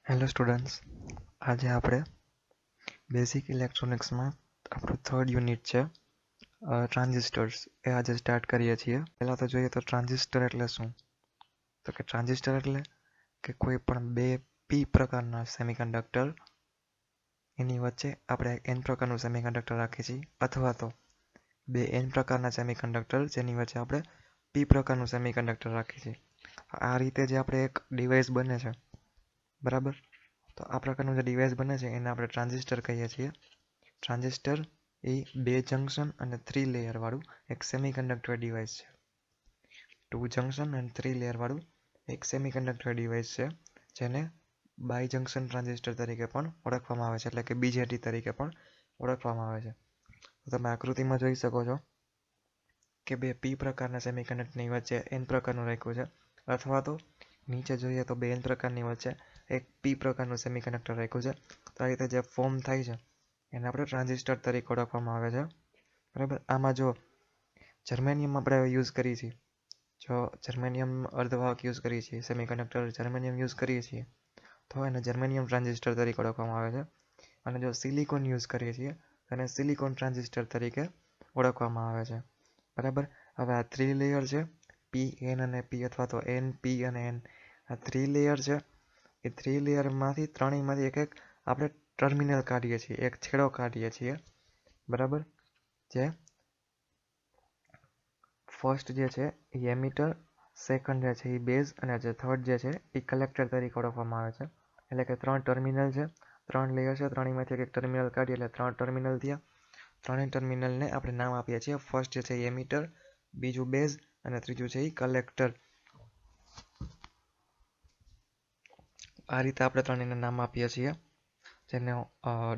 Hello students, આજે આપણે basic ઇલેક્ટ્રોનિક્સમાં આપણું થર્ડ યુનિટ છે ટ્રાન્ઝિસ્ટર્સ એ આજે સ્ટાર્ટ કરીએ છીએ. પહેલાં તો જોઈએ તો ટ્રાન્ઝિસ્ટર એટલે શું? તો કે ટ્રાન્ઝિસ્ટર એટલે કે કોઈ પણ બે પી પ્રકારના સેમિકન્ડક્ટર એની વચ્ચે આપણે એન પ્રકારનું સેમિકન્ડક્ટર રાખીએ છીએ, અથવા તો બે એન પ્રકારના સેમિકન્ડક્ટર જેની વચ્ચે આપણે પી પ્રકારનું સેમિકન્ડક્ટર રાખીએ છીએ. આ રીતે જે આપણે એક ડિવાઇસ બને છે, બરાબર. તો આ પ્રકારનું જે ડિવાઇસ બને છે એને આપણે ટ્રાન્ઝિસ્ટર કહીએ છીએ. ટ્રાન્ઝિસ્ટર એ બે જંક્શન અને 3 લેયર વાળું એક સેમિકન્ડક્ટર ડિવાઇસ છે. 2 જંક્શન અને 3 લેયર વાળું એક સેમિકન્ડક્ટર ડિવાઇસ છે, જેને બાય જંક્શન ટ્રાન્ઝિસ્ટર તરીકે પણ ઓળખવામાં આવે છે, એટલે કે BJT તરીકે પણ ઓળખવામાં આવે છે. તો તમે આકૃતિમાં જોઈ શકો છો કે બે પી પ્રકારના સેમિકન્ડક્ટરની વચ્ચે એન પ્રકારનું રાખ્યું છે, અથવા તો નીચે જોઈએ તો બે એન પ્રકારની વચ્ચે એક પી પ્રકારનું સેમિકન્ડક્ટર રાખ્યું છે. તો આ રીતે જે ફોર્મ થાય છે એને આપણે ટ્રાન્ઝિસ્ટર તરીકે ઓળખવામાં આવે છે, બરાબર. આમાં જો જર્મેનિયમ આપણે યુઝ કરીએ છીએ, જો જર્મેનિયમ અર્ધવાહક યુઝ કરીએ છીએ, સેમિકન્ડક્ટર જર્મેનિયમ યુઝ કરીએ છીએ, તો એને જર્મેનિયમ ટ્રાન્ઝિસ્ટર તરીકે ઓળખવામાં આવે છે. અને જો સિલિકોન યુઝ કરીએ છીએ એને સિલિકોન ટ્રાન્ઝિસ્ટર તરીકે ઓળખવામાં આવે છે, બરાબર. હવે આ 3 લેયર છે, પી એન અને પી, અથવા તો એન પી અને એન. આ 3 લેયર છે, એ 3 લેયરમાંથી ત્રણેયમાંથી એક આપણે ટર્મિનલ કાઢીએ છીએ, એક છેડો કાઢીએ છીએ, બરાબર. જે ફર્સ્ટ જે છે એ એમિટર, સેકન્ડ જે છે એ બેઝ, અને જે થર્ડ જે છે એ કલેક્ટર તરીકે ઓળખવામાં આવે છે. એટલે કે 3 ટર્મિનલ છે, 3 લેયર છે, ત્રણેયમાંથી એક ટર્મિનલ કાઢીએ એટલે 3 ટર્મિનલ થયા. ત્રણેય ટર્મિનલને આપણે નામ આપીએ છીએ. ફર્સ્ટ જે છે એ એમિટર, બીજું બેઝ અને ત્રીજું છે એ કલેક્ટર. આ રીતે આપણે ત્રણેયને નામ આપીએ છીએ, જેને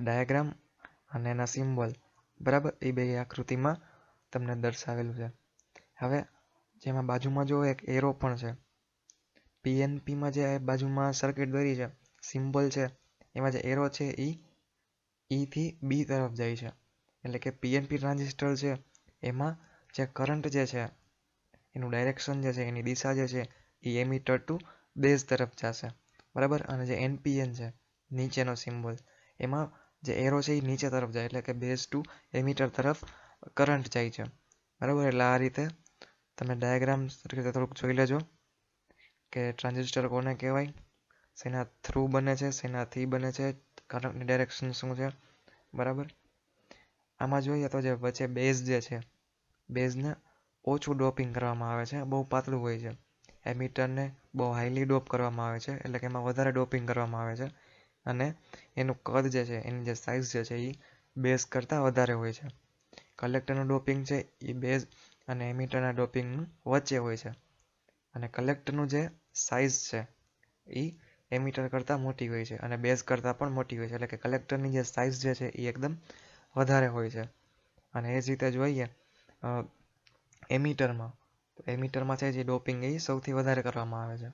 ડાયાગ્રામ અને એના સિમ્બોલ, બરાબર, એ બે આકૃતિમાં તમને દર્શાવેલું છે. હવે જેમાં બાજુમાં જો એક એરો પણ છે, પીએનપીમાં જે બાજુમાં સર્કિટ દોરી છે, સિમ્બોલ છે, એમાં જે એરો છે એ થી બી તરફ જાય છે. એટલે કે પીએનપી ટ્રાન્ઝિસ્ટર છે એમાં જે કરંટ જે છે એનું ડાયરેક્શન જે છે, એની દિશા જે છે એ એમિટર ટુ બેઝ તરફ જશે, બરાબર. અને જે એનપીએન છે નીચેનો સિમ્બોલ, એમાં જે એરો છે એ નીચે તરફ જાય, એટલે કે બેઝ ટુ એમિટર તરફ કરંટ જાય છે, બરાબર. એટલે આ રીતે તમે ડાયાગ્રામ રીતે થોડુંક જોઈ લેજો કે ટ્રાન્ઝિસ્ટર કોને કહેવાય, શેના થ્રુ બને છે, શેનાથી બને છે, કરંટની ડાયરેક્શન શું છે, બરાબર. આમાં જોઈએ તો જે વચ્ચે બેઝ જે છે, બેઝને ઓછું ડોપિંગ કરવામાં આવે છે, બહુ પાતળું હોય છે. એમિટરને બહુ હાઈલી ડોપ કરવામાં આવે છે, એટલે કે એમાં વધારે ડોપિંગ કરવામાં આવે છે. અને એનું કદ જે છે, એની જે સાઇઝ જે છે એ બેઝ કરતાં વધારે હોય છે. કલેક્ટરનું ડોપિંગ છે એ બેઝ અને એમિટરના ડોપિંગ વચ્ચે હોય છે. અને કલેક્ટરનું જે સાઇઝ છે એ એમિટર કરતાં મોટી હોય છે અને બેઝ કરતાં પણ મોટી હોય છે. એટલે કે કલેક્ટરની જે સાઇઝ જે છે એ એકદમ વધારે હોય છે. અને એ જ રીતે જોઈએ એમિટરમાં, તો એમિટરમાં છે જે ડોપિંગ એ સૌથી વધારે કરવામાં આવે છે,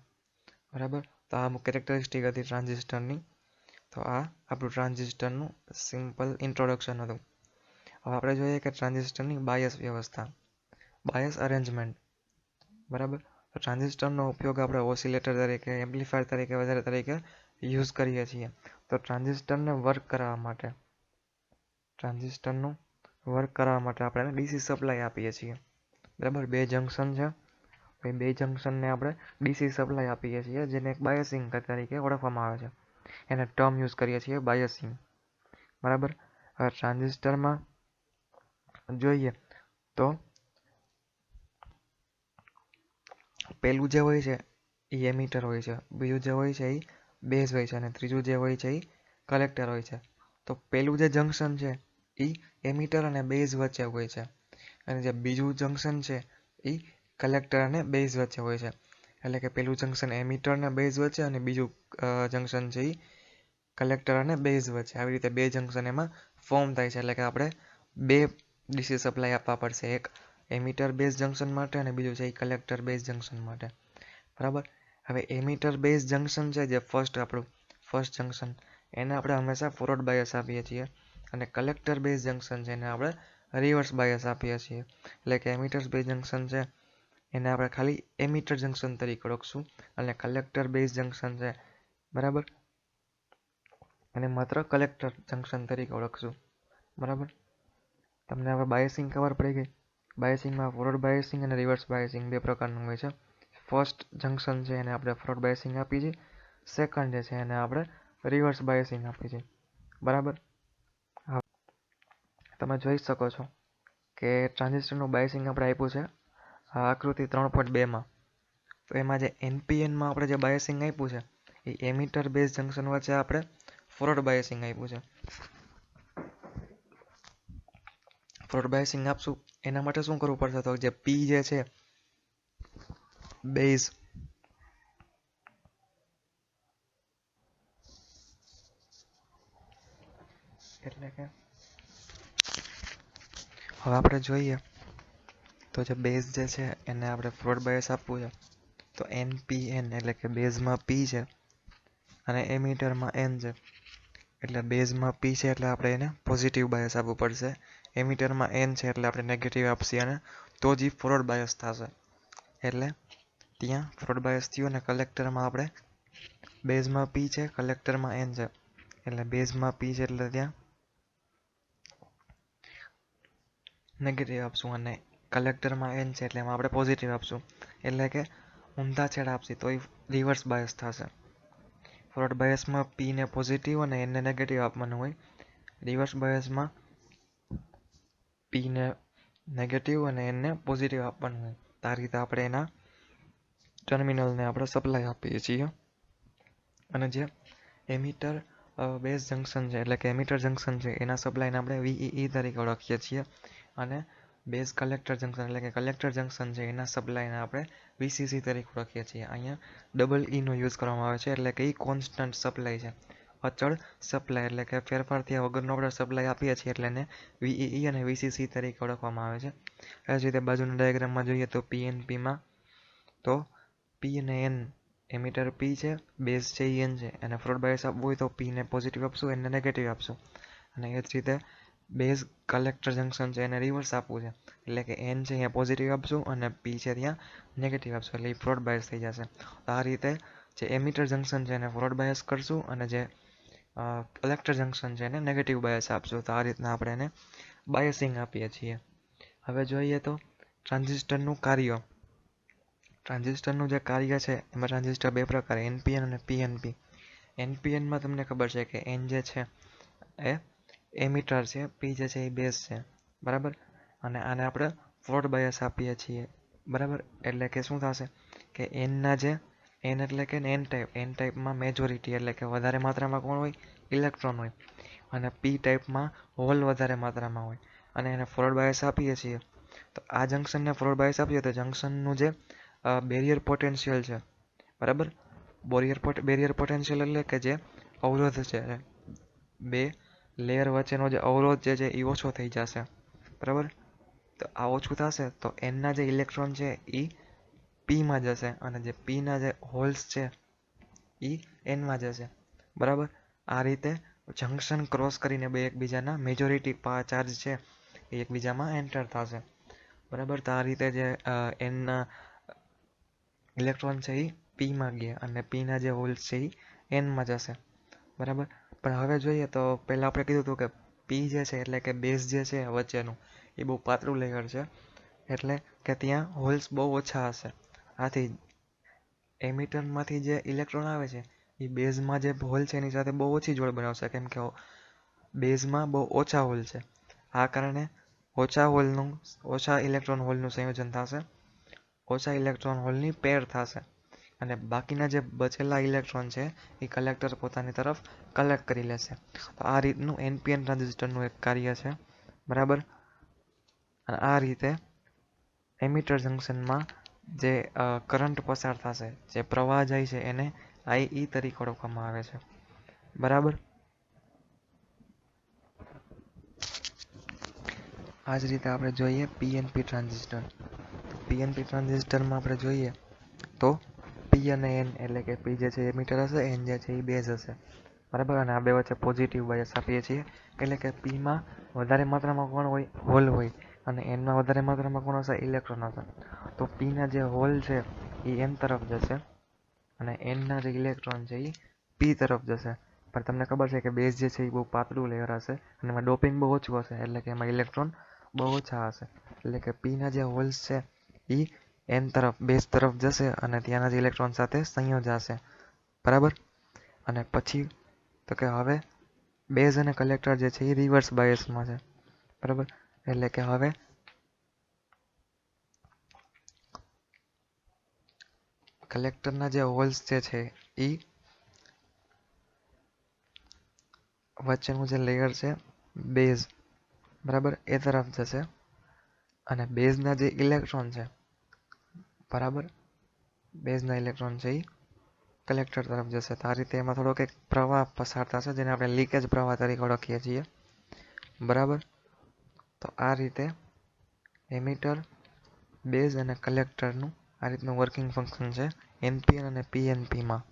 બરાબર. તો આ અમુક કેરેક્ટરિસ્ટિક હતી ટ્રાન્ઝિસ્ટરની. તો આ આપણું ટ્રાન્ઝિસ્ટરનું સિમ્પલ ઇન્ટ્રોડક્શન હતું. હવે આપણે જોઈએ કે ટ્રાન્ઝિસ્ટરની બાયસ વ્યવસ્થા, બાયસ અરેન્જમેન્ટ, બરાબર. તો ટ્રાન્ઝિસ્ટરનો ઉપયોગ આપણે ઓસિલેટર તરીકે, એમ્પ્લીફાયર તરીકે વધારે તરીકે યુઝ કરીએ છીએ. તો ટ્રાન્ઝિસ્ટરનું વર્ક કરાવવા માટે આપણે ડીસી સપ્લાય આપીએ છીએ, બરાબર. બે જંક્શન છે, તો એ બે જંક્શનને આપણે ડીસી સપ્લાય આપીએ છીએ, જેને એક બાયસિંગ તરીકે ઓળખવામાં આવે છે. એને ટર્મ યુઝ કરીએ છીએ બાયસિંગ, બરાબર. હવે ટ્રાન્ઝિસ્ટરમાં જોઈએ તો પહેલું જે હોય છે એ એમિટર હોય છે, બીજું જે હોય છે એ બેઝ હોય છે, અને ત્રીજું જે હોય છે એ કલેક્ટર હોય છે. તો પહેલું જે જંક્શન છે એ એમિટર અને બેઝ વચ્ચે હોય છે, અને જે બીજું જંક્શન છે એ કલેક્ટર અને બેઝ વચ્ચે હોય છે. એટલે કે પહેલું જંક્શન એમિટર અને બેઝ વચ્ચે, અને બીજું જંક્શન છે એ કલેક્ટર અને બેઝ વચ્ચે. આવી રીતે બે જંક્શન એમાં ફોર્મ થાય છે. એટલે કે આપણે બે ડીસી સપ્લાય આપવા પડશે, એક એમિટર બેઝ જંક્શન માટે અને બીજું છે એ કલેક્ટર બેઝ જંક્શન માટે, બરાબર. હવે એમિટર બેઝ જંક્શન છે જે આપણું ફર્સ્ટ જંક્શન, એને આપણે હંમેશા ફોરવર્ડ બાયસ આપીએ છીએ, અને કલેક્ટર બેઝ જંક્શન છે એને આપણે રિવર્સ બાયસ આપીએ છીએ. એટલે કે એમિટર બેઝ જંક્શન છે એને આપણે ખાલી એમિટર જંક્શન તરીકે ઓળખશું, અને કલેક્ટર બેઝ જંક્શન છે, બરાબર, એને માત્ર કલેક્ટર જંકશન તરીકે ઓળખશું. બરાબર, તમને હવે બાયસિંગ ખબર પડી ગઈ. બાયસિંગમાં ફોરવર્ડ બાયસિંગ અને રિવર્સ બાયસિંગ બે પ્રકારનું હોય છે. ફર્સ્ટ જંકશન છે એને આપણે ફોરવર્ડ બાયસિંગ આપી છે. સેકન્ડ જે છે એને આપણે રિવર્સ બાયસિંગ આપી છે. બરાબર, તમે જોઈ શકો છો કે ટ્રાન્ઝિસ્ટરનું બાયસિંગ આપણે આપ્યું છે આ આકૃતિ 3.2માં. તો એમાં જે એનપીએનમાં આપણે જે બાયસિંગ આપ્યું છે એ એમિટર બેઝ જંકશન વચ્ચે આપણે ફોરવર્ડ બાયસિંગ આપ્યું છે. ફોરવર્ડ બાયસિંગ આપશું એના માટે શું કરવું પડશે, તો જે પી જે છે બેઝ એટલે કે હવે આપણે જોઈએ તો જે બેઝ જે છે એને આપણે ફોરવર્ડ બાયસ આપવું છે. તો એનપીએન એટલે કે બેઝમાં પી છે અને એમિટરમાં એન છે. એટલે બેઝમાં પી છે એટલે આપણે એને પોઝિટિવ બાયસ આપવું પડશે. એમિટરમાં એન છે એટલે આપણે નેગેટિવ આપીએ અને તો જ ફોરવર્ડ બાયસ થશે. એટલે ત્યાં ફોરવર્ડ બાયસ થયું અને કલેક્ટરમાં આપણે બેઝમાં પી છે, કલેક્ટરમાં એન છે. એટલે બેઝમાં પી છે એટલે ત્યાં નેગેટિવ આપશું અને કલેક્ટરમાં એન છે એટલે એમાં આપણે પોઝિટિવ આપશું. એટલે કે ઊંધા છેડા આપશે તો એ રિવર્સ બાયસ થશે. ફોરવર્ડ બાયસમાં પીને પોઝિટિવ અને એને નેગેટિવ આપવાનું હોય. રિવર્સ બાયસમાં પીને નેગેટિવ અને એને પોઝિટિવ આપવાનું હોય. આ રીતે આપણે એના ટર્મિનલને આપણે સપ્લાય આપીએ છીએ. અને જે એમિટર બેઝ જંકશન છે એટલે કે એમિટર જંકશન છે એના સપ્લાયને આપણે VEE તરીકે ઓળખીએ છીએ. અને બેઝ કલેક્ટર જંકશન એટલે કે કલેક્ટર જંકશન છે એના સપ્લાયને આપણે VCC તરીકે ઓળખીએ છીએ. અહીંયા ડબલ ઈનો યુઝ કરવામાં આવે છે એટલે કે એ કોન્સ્ટન્ટ સપ્લાય છે, અચળ સપ્લાય એટલે કે ફેરફાર થયા વગરનો આપણે સપ્લાય આપીએ છીએ એટલે એને VEE અને VCC તરીકે ઓળખવામાં આવે છે. એ જ રીતે બાજુના ડાયાગ્રામમાં જોઈએ તો PNPમાં તો પી અને એન એમિટર પી છે, બેઝ છે એ એન છે અને ફોરવર્ડ બાયસ આપવું હોય તો પીને પોઝિટિવ આપશું એને નેગેટિવ આપશું. અને એ જ રીતે બેઝ કલેક્ટર જંકશન છે એને રિવર્સ આપવું છે એટલે કે એન છે અહીંયા પોઝિટિવ આપશું અને પી છે ત્યાં નેગેટિવ આપશું એટલે એ ફોરવર્ડ બાયસ થઈ જશે. આ રીતે જે એમિટર જંકશન છે એને ફોરવર્ડ બાયસ કરશું અને જે કલેક્ટર જંકશન છે એને નેગેટિવ બાયસ આપશું. તો આ રીતના આપણે એને બાયસિંગ આપીએ છીએ. હવે જોઈએ તો ટ્રાન્ઝિસ્ટરનું કાર્ય. ટ્રાન્ઝિસ્ટરનું જે કાર્ય છે એમાં ટ્રાન્ઝિસ્ટર બે પ્રકાર એનપીએન અને પીએનપી. એનપીએનમાં તમને ખબર છે કે એન જે છે એ એમિટર છે, પી જે છે એ બેઝ છે. બરાબર, અને આને આપણે ફોરવર્ડ બાયસ આપીએ છીએ. બરાબર, એટલે કે શું થશે કે એનના જે એન એટલે કે એન ટાઈપમાં મેજોરિટી એટલે કે વધારે માત્રામાં કોણ હોય, ઇલેક્ટ્રોન હોય. અને પી ટાઈપમાં હોલ વધારે માત્રામાં હોય. અને એને ફોરવર્ડ બાયસ આપીએ છીએ. તો આ જંકશનને ફોરવર્ડ બાયસ આપીએ તો જંકશનનું જે બેરિયર પોટેન્શિયલ છે, બરાબર, બેરિયર પોટેન્શિયલ એટલે કે જે અવરોધ છે, બે લેયર વચ્ચેનો જે અવરોધ જે છે એ ઓછો થઈ જશે. બરાબર, તો આ ઓછું થશે તો એનના જે ઇલેક્ટ્રોન છે એ પીમાં જશે અને જે પીના જે હોલ્સ છે એ એનમાં જશે. બરાબર, આ રીતે જંકશન ક્રોસ કરીને બે એકબીજાના મેજોરિટી ચાર્જ છે એ એકબીજામાં એન્ટર થશે. બરાબર, તો આ રીતે જે એનના ઇલેક્ટ્રોન છે એ પીમાં ગયા અને પીના જે હોલ્સ છે એ એનમાં જશે. બરાબર, પણ હવે જોઈએ તો પહેલાં આપણે કીધું હતું કે પી જે છે એટલે કે બેઝ જે છે વચ્ચેનું એ બહુ પાતળું લેયર છે એટલે કે ત્યાં હોલ્સ બહુ ઓછા હશે. આથી એમિટરમાંથી જે ઇલેક્ટ્રોન આવે છે એ બેઝમાં જે હોલ છે એની સાથે બહુ ઓછી જોડ બનાવશે કેમ કે બેઝમાં બહુ ઓછા હોલ છે. આ કારણે ઓછા ઇલેક્ટ્રોન હોલનું સંયોજન થશે, ઓછા ઇલેક્ટ્રોન હોલની પેર થશે અને બાકીના જે બચેલા ઇલેક્ટ્રોન છે એ કલેક્ટર પોતાની તરફ કલેક્ટ કરી લેશે. તો આ રીતનું એનપીએન ટ્રાન્ઝિસ્ટરનું એક કાર્ય છે. બરાબર, અને આ રીતે એમિટર જંકશનમાં જે કરંટ પસાર થશે, જે પ્રવાહ જાય છે એને આઈ તરીકે ઓળખવામાં આવે છે. બરાબર, આ જ રીતે આપણે જોઈએ પીએનપી ટ્રાન્ઝિસ્ટર. પીએનપી ટ્રાન્ઝિસ્ટરમાં આપણે જોઈએ તો પી અને એન એટલે કે પી જે છે એમિટર હશે, એન જે છે એ બેઝ હશે. બરાબર, અને આ બે વચ્ચે પોઝિટિવ બાયસ આપીએ છીએ એટલે કે પીમાં વધારે માત્રામાં કોણ હોય, હોલ હોય અને એનમાં વધારે માત્રામાં કોણ હશે, ઇલેક્ટ્રોન હશે. તો પીના જે હોલ છે એ એન તરફ જશે અને એનના જે ઇલેક્ટ્રોન છે એ પી તરફ જશે. પણ તમને ખબર છે કે બેઝ જે છે એ બહુ પાતળું લેયર હશે અને એમાં ડોપિંગ બહુ ઓછું હશે, એટલે કે એમાં ઇલેક્ટ્રોન બહુ ઓછા હશે. એટલે કે પીના જે હોલ્સ છે એ એન તરફ બેઝ તરફ જશે અને ત્યાંના જ ઇલેક્ટ્રોન સાથે સંયોજાશે. બરાબર. અને પછી તો કે હવે બેઝ અને કલેક્ટર જે છે એ રિવર્સ બાયસમાં છે. બરાબર. એટલે કે હવે કલેક્ટરના જે હોલ્સ જે છે એ વચ્ચેનું જે લેયર છે બેઝ, બરાબર, એ તરફ જશે અને બેઝના જે ઇલેક્ટ્રોન છે, બરાબર, બેઝના ઇલેક્ટ્રોન છે એ કલેક્ટર તરફ જશે. તો આ રીતે એમાં થોડોક એક પ્રવાહ પસાર થશે જેને આપણે લીકેજ પ્રવાહ તરીકે ઓળખીએ છીએ. બરાબર. તો આ રીતે એમિટર, બેઝ અને કલેક્ટરનું આ રીતનું વર્કિંગ ફંક્શન છે એનપીએન અને પીએનપીમાં.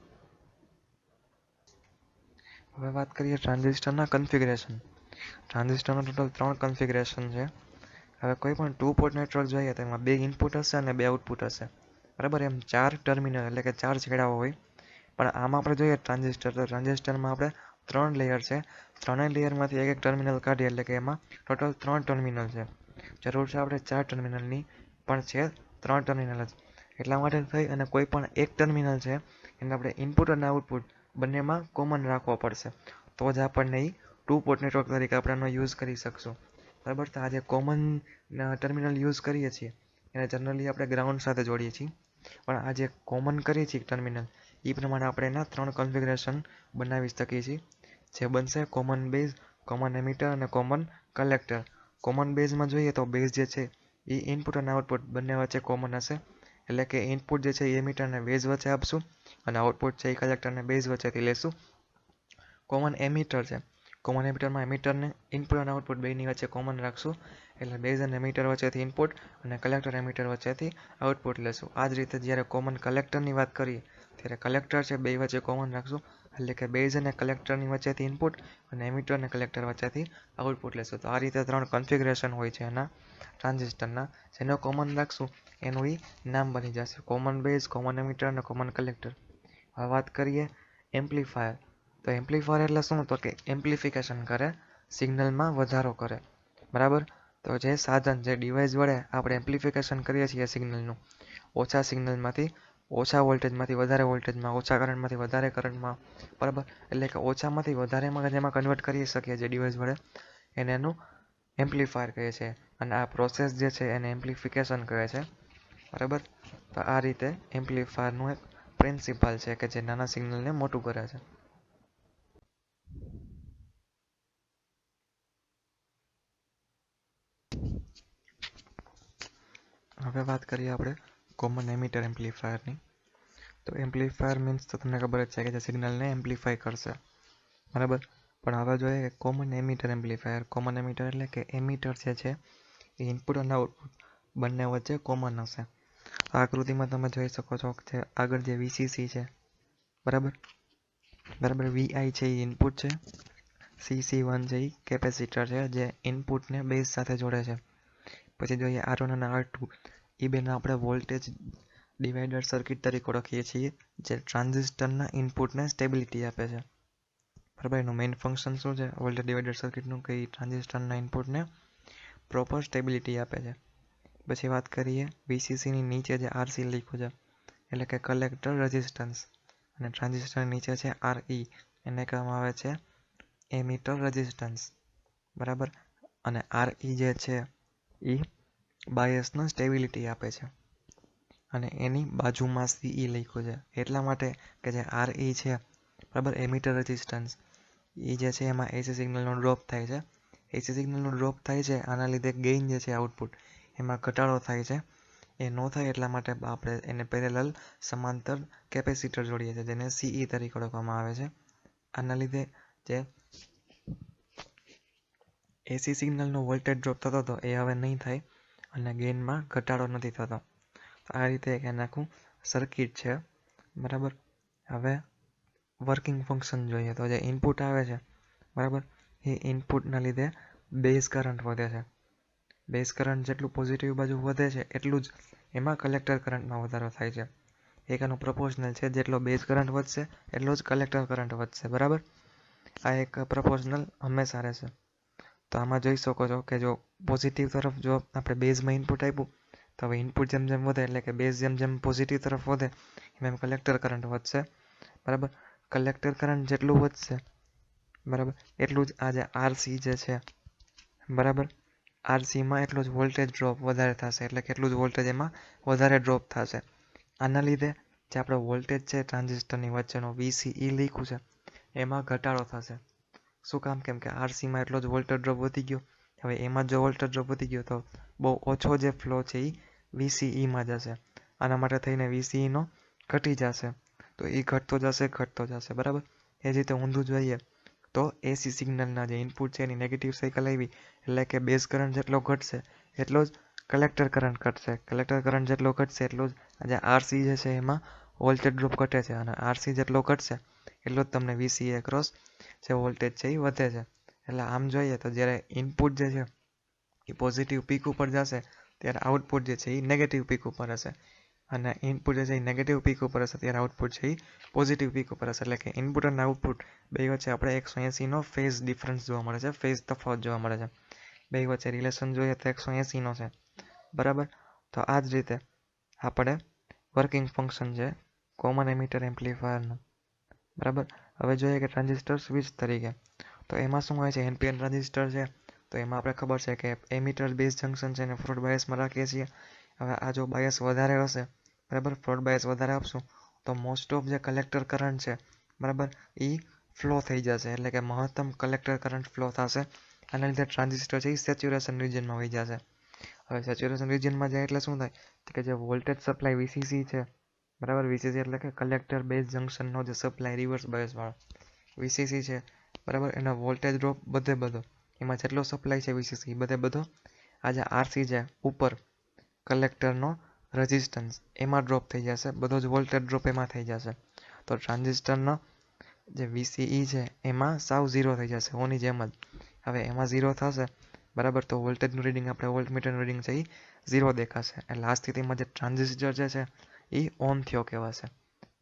હવે વાત કરીએ ટ્રાન્ઝિસ્ટરના કન્ફિગરેશન. ટ્રાન્ઝિસ્ટરના ટોટલ 3 કન્ફિગરેશન છે. હવે કોઈ પણ 2 પોર્ટ નેટવર્ક જોઈએ તો એમાં 2 ઇનપુટ હશે અને 2 આઉટપુટ હશે. બરાબર. એમ 4 ટર્મિનલ એટલે કે 4 છેડાઓ હોય. પણ આમાં આપણે જોઈએ ટ્રાન્ઝિસ્ટર, તો ટ્રાન્ઝિસ્ટરમાં આપણે 3 લેયર છે. ત્રણેય લેયરમાંથી એક ટર્મિનલ કાઢીએ એટલે કે એમાં ટોટલ 3 ટર્મિનલ છે. જરૂર છે આપણે 4 ટર્મિનલની, પણ છે 3 ટર્મિનલ જ. એટલા માટે થઈ અને કોઈ પણ એક ટર્મિનલ છે એને આપણે ઇનપુટ અને આઉટપુટ બંનેમાં કોમન રાખવો પડશે. તો જ આપણને એ 2 પોર્ટ નેટવર્ક તરીકે આપણે એનો યુઝ કરી શકશું. બરાબર. તો આ જે કોમન ટર્મિનલ યુઝ કરીએ છીએ એને જનરલી આપણે ગ્રાઉન્ડ સાથે જોડીએ છીએ. પણ આ જે કોમન કરીએ છીએ ટર્મિનલ, એ પ્રમાણે આપણે એના 3 કન્ફિગરેશન બનાવી શકીએ છીએ. જે બનશે કોમન બેઝ, કોમન એમિટર અને કોમન કલેક્ટર. કોમન બેઝમાં જોઈએ તો બેઝ જે છે એ ઇનપુટ અને આઉટપુટ બંને વચ્ચે કોમન હશે. એટલે કે ઇનપુટ જે છે એ એમિટર અને બેઝ વચ્ચે આપશું અને આઉટપુટ છે એ કલેક્ટર અને બેઝ વચ્ચેથી લેશું. કોમન એમિટર છે. કોમન એમિટરમાં એમિટરને ઇનપુટ અને આઉટપુટ બેની વચ્ચે કોમન રાખશું. એટલે બેઝ અને એમિટર વચ્ચેથી ઇનપુટ અને કલેક્ટર એમિટર વચ્ચેથી આઉટપુટ લેશું. આ જ રીતે જ્યારે કોમન કલેક્ટરની વાત કરીએ ત્યારે કલેક્ટર છે બે વચ્ચે કોમન રાખશું. એટલે કે બેઝ અને કલેક્ટરની વચ્ચેથી ઇનપુટ અને એમિટર અને કલેક્ટર વચ્ચેથી આઉટપુટ લેશું. તો આ રીતે 3 કન્ફિગરેશન હોય છે એના ટ્રાન્ઝિસ્ટરના. જેનો કોમન રાખશું એનું એ નામ બની જશે કોમન બેઝ, કોમન એમિટર અને કોમન કલેક્ટર. હવે વાત કરીએ એમ્પ્લીફાયર. તો એમ્પ્લીફાયર એટલે શું? તો કે એમ્પ્લિફિકેશન કરે, સિગ્નલમાં વધારો કરે. બરાબર. તો જે સાધન, જે ડિવાઇસ વડે આપણે એમ્પ્લિફિકેશન કરીએ છીએ સિગ્નલનું, ઓછા સિગ્નલમાંથી ઓછા વોલ્ટેજમાંથી વધારે વોલ્ટેજમાં, ઓછા કરંટમાંથી વધારે કરંટમાં, બરાબર, એટલે કે ઓછામાંથી વધારેમાં જેમાં કન્વર્ટ કરી શકીએ જે ડિવાઇસ વડે, એને એનું એમ્પ્લીફાયર કહે છે. અને આ પ્રોસેસ જે છે એને એમ્પ્લિફિકેશન કહે છે. બરાબર. તો આ રીતે એમ્પ્લીફાયરનું એક પ્રિન્સિપલ છે કે જે નાના સિગ્નલને મોટું કરે છે. હવે વાત કરીએ આપણે કોમન એમિટર એમ્પ્લીફાયરની. તો એમ્પ્લીફાયર મીન્સ તો તમને ખબર જ છે કે જે સિગ્નલને એમ્પ્લીફાય કરશે. બરાબર. પણ હવે જોઈએ કે common emitter amplifier. Common emitter એટલે કે એમિટર જે છે એ ઇનપુટ અને આઉટપુટ બંને વચ્ચે કોમન હશે. આ આકૃતિમાં તમે જોઈ શકો છો કે આગળ જે વીસીસી છે, બરાબર, બરાબર, વીઆઈ છે એ ઇનપુટ છે, CC1 છે એ કેપેસિટર છે જે ઇનપુટને બેઝ સાથે જોડે છે. પછી જોઈએ R1 અને R2, એ બેને આપણે વોલ્ટેજ ડિવાઈડર સર્કિટ તરીકે ઓળખીએ છીએ જે ટ્રાન્ઝિસ્ટરના ઇનપુટને સ્ટેબિલિટી આપે છે. બરાબર. એનું મેઇન ફંક્શન શું છે વોલ્ટેજ ડિવાઈડર સર્કિટનું? કે ટ્રાન્ઝિસ્ટરના ઇનપુટને પ્રોપર સ્ટેબિલિટી આપે છે. પછી વાત કરીએ વીસીસીની નીચે જે RC લખ્યું છે એટલે કે કલેક્ટર રેઝિસ્ટન્સ, અને ટ્રાન્ઝિસ્ટરની નીચે છે RE, એને કહેવામાં આવે છે એમિટર રેઝિસ્ટન્સ. બરાબર. અને RE જે છે એ બાયસને સ્ટેબિલિટી આપે છે. અને એની બાજુમાં CE લખ્યું છે એટલા માટે કે જે RE છે, બરાબર, એમિટર રેઝિસ્ટન્સ, એ જે છે એમાં AC સિગ્નલનો ડ્રોપ થાય છે. AC સિગ્નલનો ડ્રોપ થાય છે, આના લીધે ગેઇન જે છે આઉટપુટ એમાં ઘટાડો થાય છે. એ ન થાય એટલા માટે આપણે એને પેરેલલ સમાંતર કેપેસિટર જોડીએ છીએ જેને CE તરીકે ઓળખવામાં આવે છે. આના લીધે જે AC સિગ્નલનો વોલ્ટેજ ડ્રોપ થતો હતો એ હવે નહીં થાય અને ગેઇનમાં ઘટાડો નથી થતો. તો આ રીતે એક આખું સર્કિટ છે. બરાબર. હવે વર્કિંગ ફંક્શન જોઈએ તો જે ઇનપુટ આવે છે, બરાબર, એ ઇનપુટના લીધે બેઝ કરંટ વધે છે. બેઝ કરંટ જેટલું પોઝિટિવ બાજુ વધે છે એટલું જ એમાં કલેક્ટર કરંટમાં વધારો થાય છે. એક આનું પ્રપોર્શનલ છે, જેટલો બેઝ કરંટ વધશે એટલો જ કલેક્ટર કરંટ વધશે. બરાબર. આ એક પ્રપોઝનલ હંમેશા રહેશે. તો આમાં જોઈ શકો છો કે જો પોઝિટિવ તરફ જો આપણે બેઝમાં ઇનપુટ આપ્યું તો હવે ઇનપુટ જેમ જેમ વધે એટલે કે બેઝ જેમ જેમ પોઝિટિવ તરફ વધે એમ કલેક્ટર કરંટ વધશે. બરાબર, કલેક્ટર કરંટ જેટલું વધશે બરાબર એટલું જ આ જે આરસી જે છે બરાબર આરસીમાં એટલું જ વોલ્ટેજ ડ્રોપ વધારે થશે, એટલે કે એટલું જ વોલ્ટેજ એમાં વધારે ડ્રોપ થશે. આના લીધે જે આપણો વોલ્ટેજ છે ટ્રાન્ઝિસ્ટરની વચ્ચેનો VCE લખ્યું છે એમાં ઘટાડો થશે. શું કામ? કેમ કે આરસીમાં એટલો જ વોલ્ટેજ ડ્રોપ વધી ગયો. હવે એમાં જો વોલ્ટેજ ડ્રોપ વધી ગયો તો બહુ ઓછો જે ફ્લો છે એ VCEમાં જશે. આના માટે થઈને VCEનો ઘટી જશે. તો એ ઘટતો જશે બરાબર. એ જ રીતે ઊંધું જોઈએ તો એસી સિગ્નલના જે ઇનપુટ છે એની નેગેટિવ સાયકલ આવી એટલે કે બેઝ કરંટ જેટલો ઘટશે એટલો જ કલેક્ટર કરંટ ઘટશે. કલેક્ટર કરંટ જેટલો ઘટશે એટલો જ જે આરસી જે છે એમાં વોલ્ટેજ ડ્રોપ ઘટે છે, અને આરસી જેટલો ઘટશે એટલો જ તમને VCE એક્રોસ જે વોલ્ટેજ છે એ વધે છે. એટલે આમ જોઈએ તો જ્યારે ઇનપુટ જે છે એ પોઝિટિવ પીક ઉપર જશે ત્યારે આઉટપુટ જે છે એ નેગેટિવ પીક ઉપર હશે, અને ઇનપુટ જે છે એ નેગેટિવ પીક ઉપર હશે ત્યારે આઉટપુટ છે એ પોઝિટિવ પીક ઉપર હશે. એટલે કે ઇનપુટ અને આઉટપુટ બે વચ્ચે આપણે 180નો ફેઝ ડિફરન્સ જોવા મળે છે, ફેઝ તફાવત જોવા મળે છે. બે વચ્ચે રિલેશન જોઈએ તો 180નો છે બરાબર. તો આ જ રીતે આપણે વર્કિંગ ફંક્શન છે કોમન એમિટર એમ્પ્લીફાયરનું બરાબર. હવે જોઈએ કે ટ્રાન્ઝિસ્ટર સ્વિચ તરીકે તો એમાં શું હોય છે, NPN ટ્રાન્ઝિસ્ટર છે તો એમાં આપણે ખબર છે કે એમિટર બેઝ જંકશન છે એને ફોરવર્ડ બાયસમાં રાખીએ છીએ. હવે આ જો બાયસ વધારે હશે બરાબર, ફોરવર્ડ બાયસ વધારે આપશું તો મોસ્ટ ઓફ જે કલેક્ટર કરંટ છે બરાબર એ ફ્લો થઈ જશે, એટલે કે મહત્તમ કલેક્ટર કરંટ ફ્લો થશે. આના લીધે ટ્રાન્ઝિસ્ટર છે એ સેચ્યુરેશન રિજનમાં વહી જશે. હવે સેચ્યુરેશન રિજનમાં જાય એટલે શું થાય કે જે વોલ્ટેજ સપ્લાય VCC છે બરાબર, VCC એટલે કે કલેક્ટર બેઝ જંકશનનો જે સપ્લાય રિવર્સ બાયસ વાળો VCC છે બરાબર, એનો વોલ્ટેજ ડ્રોપ બધો એમાં જેટલો સપ્લાય છે VCC બધો આ જે RC છે ઉપર કલેક્ટરનો રેઝિસ્ટન્સ એમાં ડ્રોપ થઈ જશે, બધો જ વોલ્ટેજ ડ્રોપ એમાં થઈ જશે. તો ટ્રાન્ઝિસ્ટરનો જે VCE છે એમાં સાવ ઝીરો થઈ જશે ઓની જેમ જ. હવે એમાં ઝીરો થશે બરાબર, તો વોલ્ટેજનું રીડિંગ આપણે વોલ્ટમીટરનું રીડિંગ છે એ ઝીરો દેખાશે. એટલે આ સ્થિતિમાં જે ટ્રાન્ઝિસ્ટર જે છે એ ઓન થયો કહેવાશે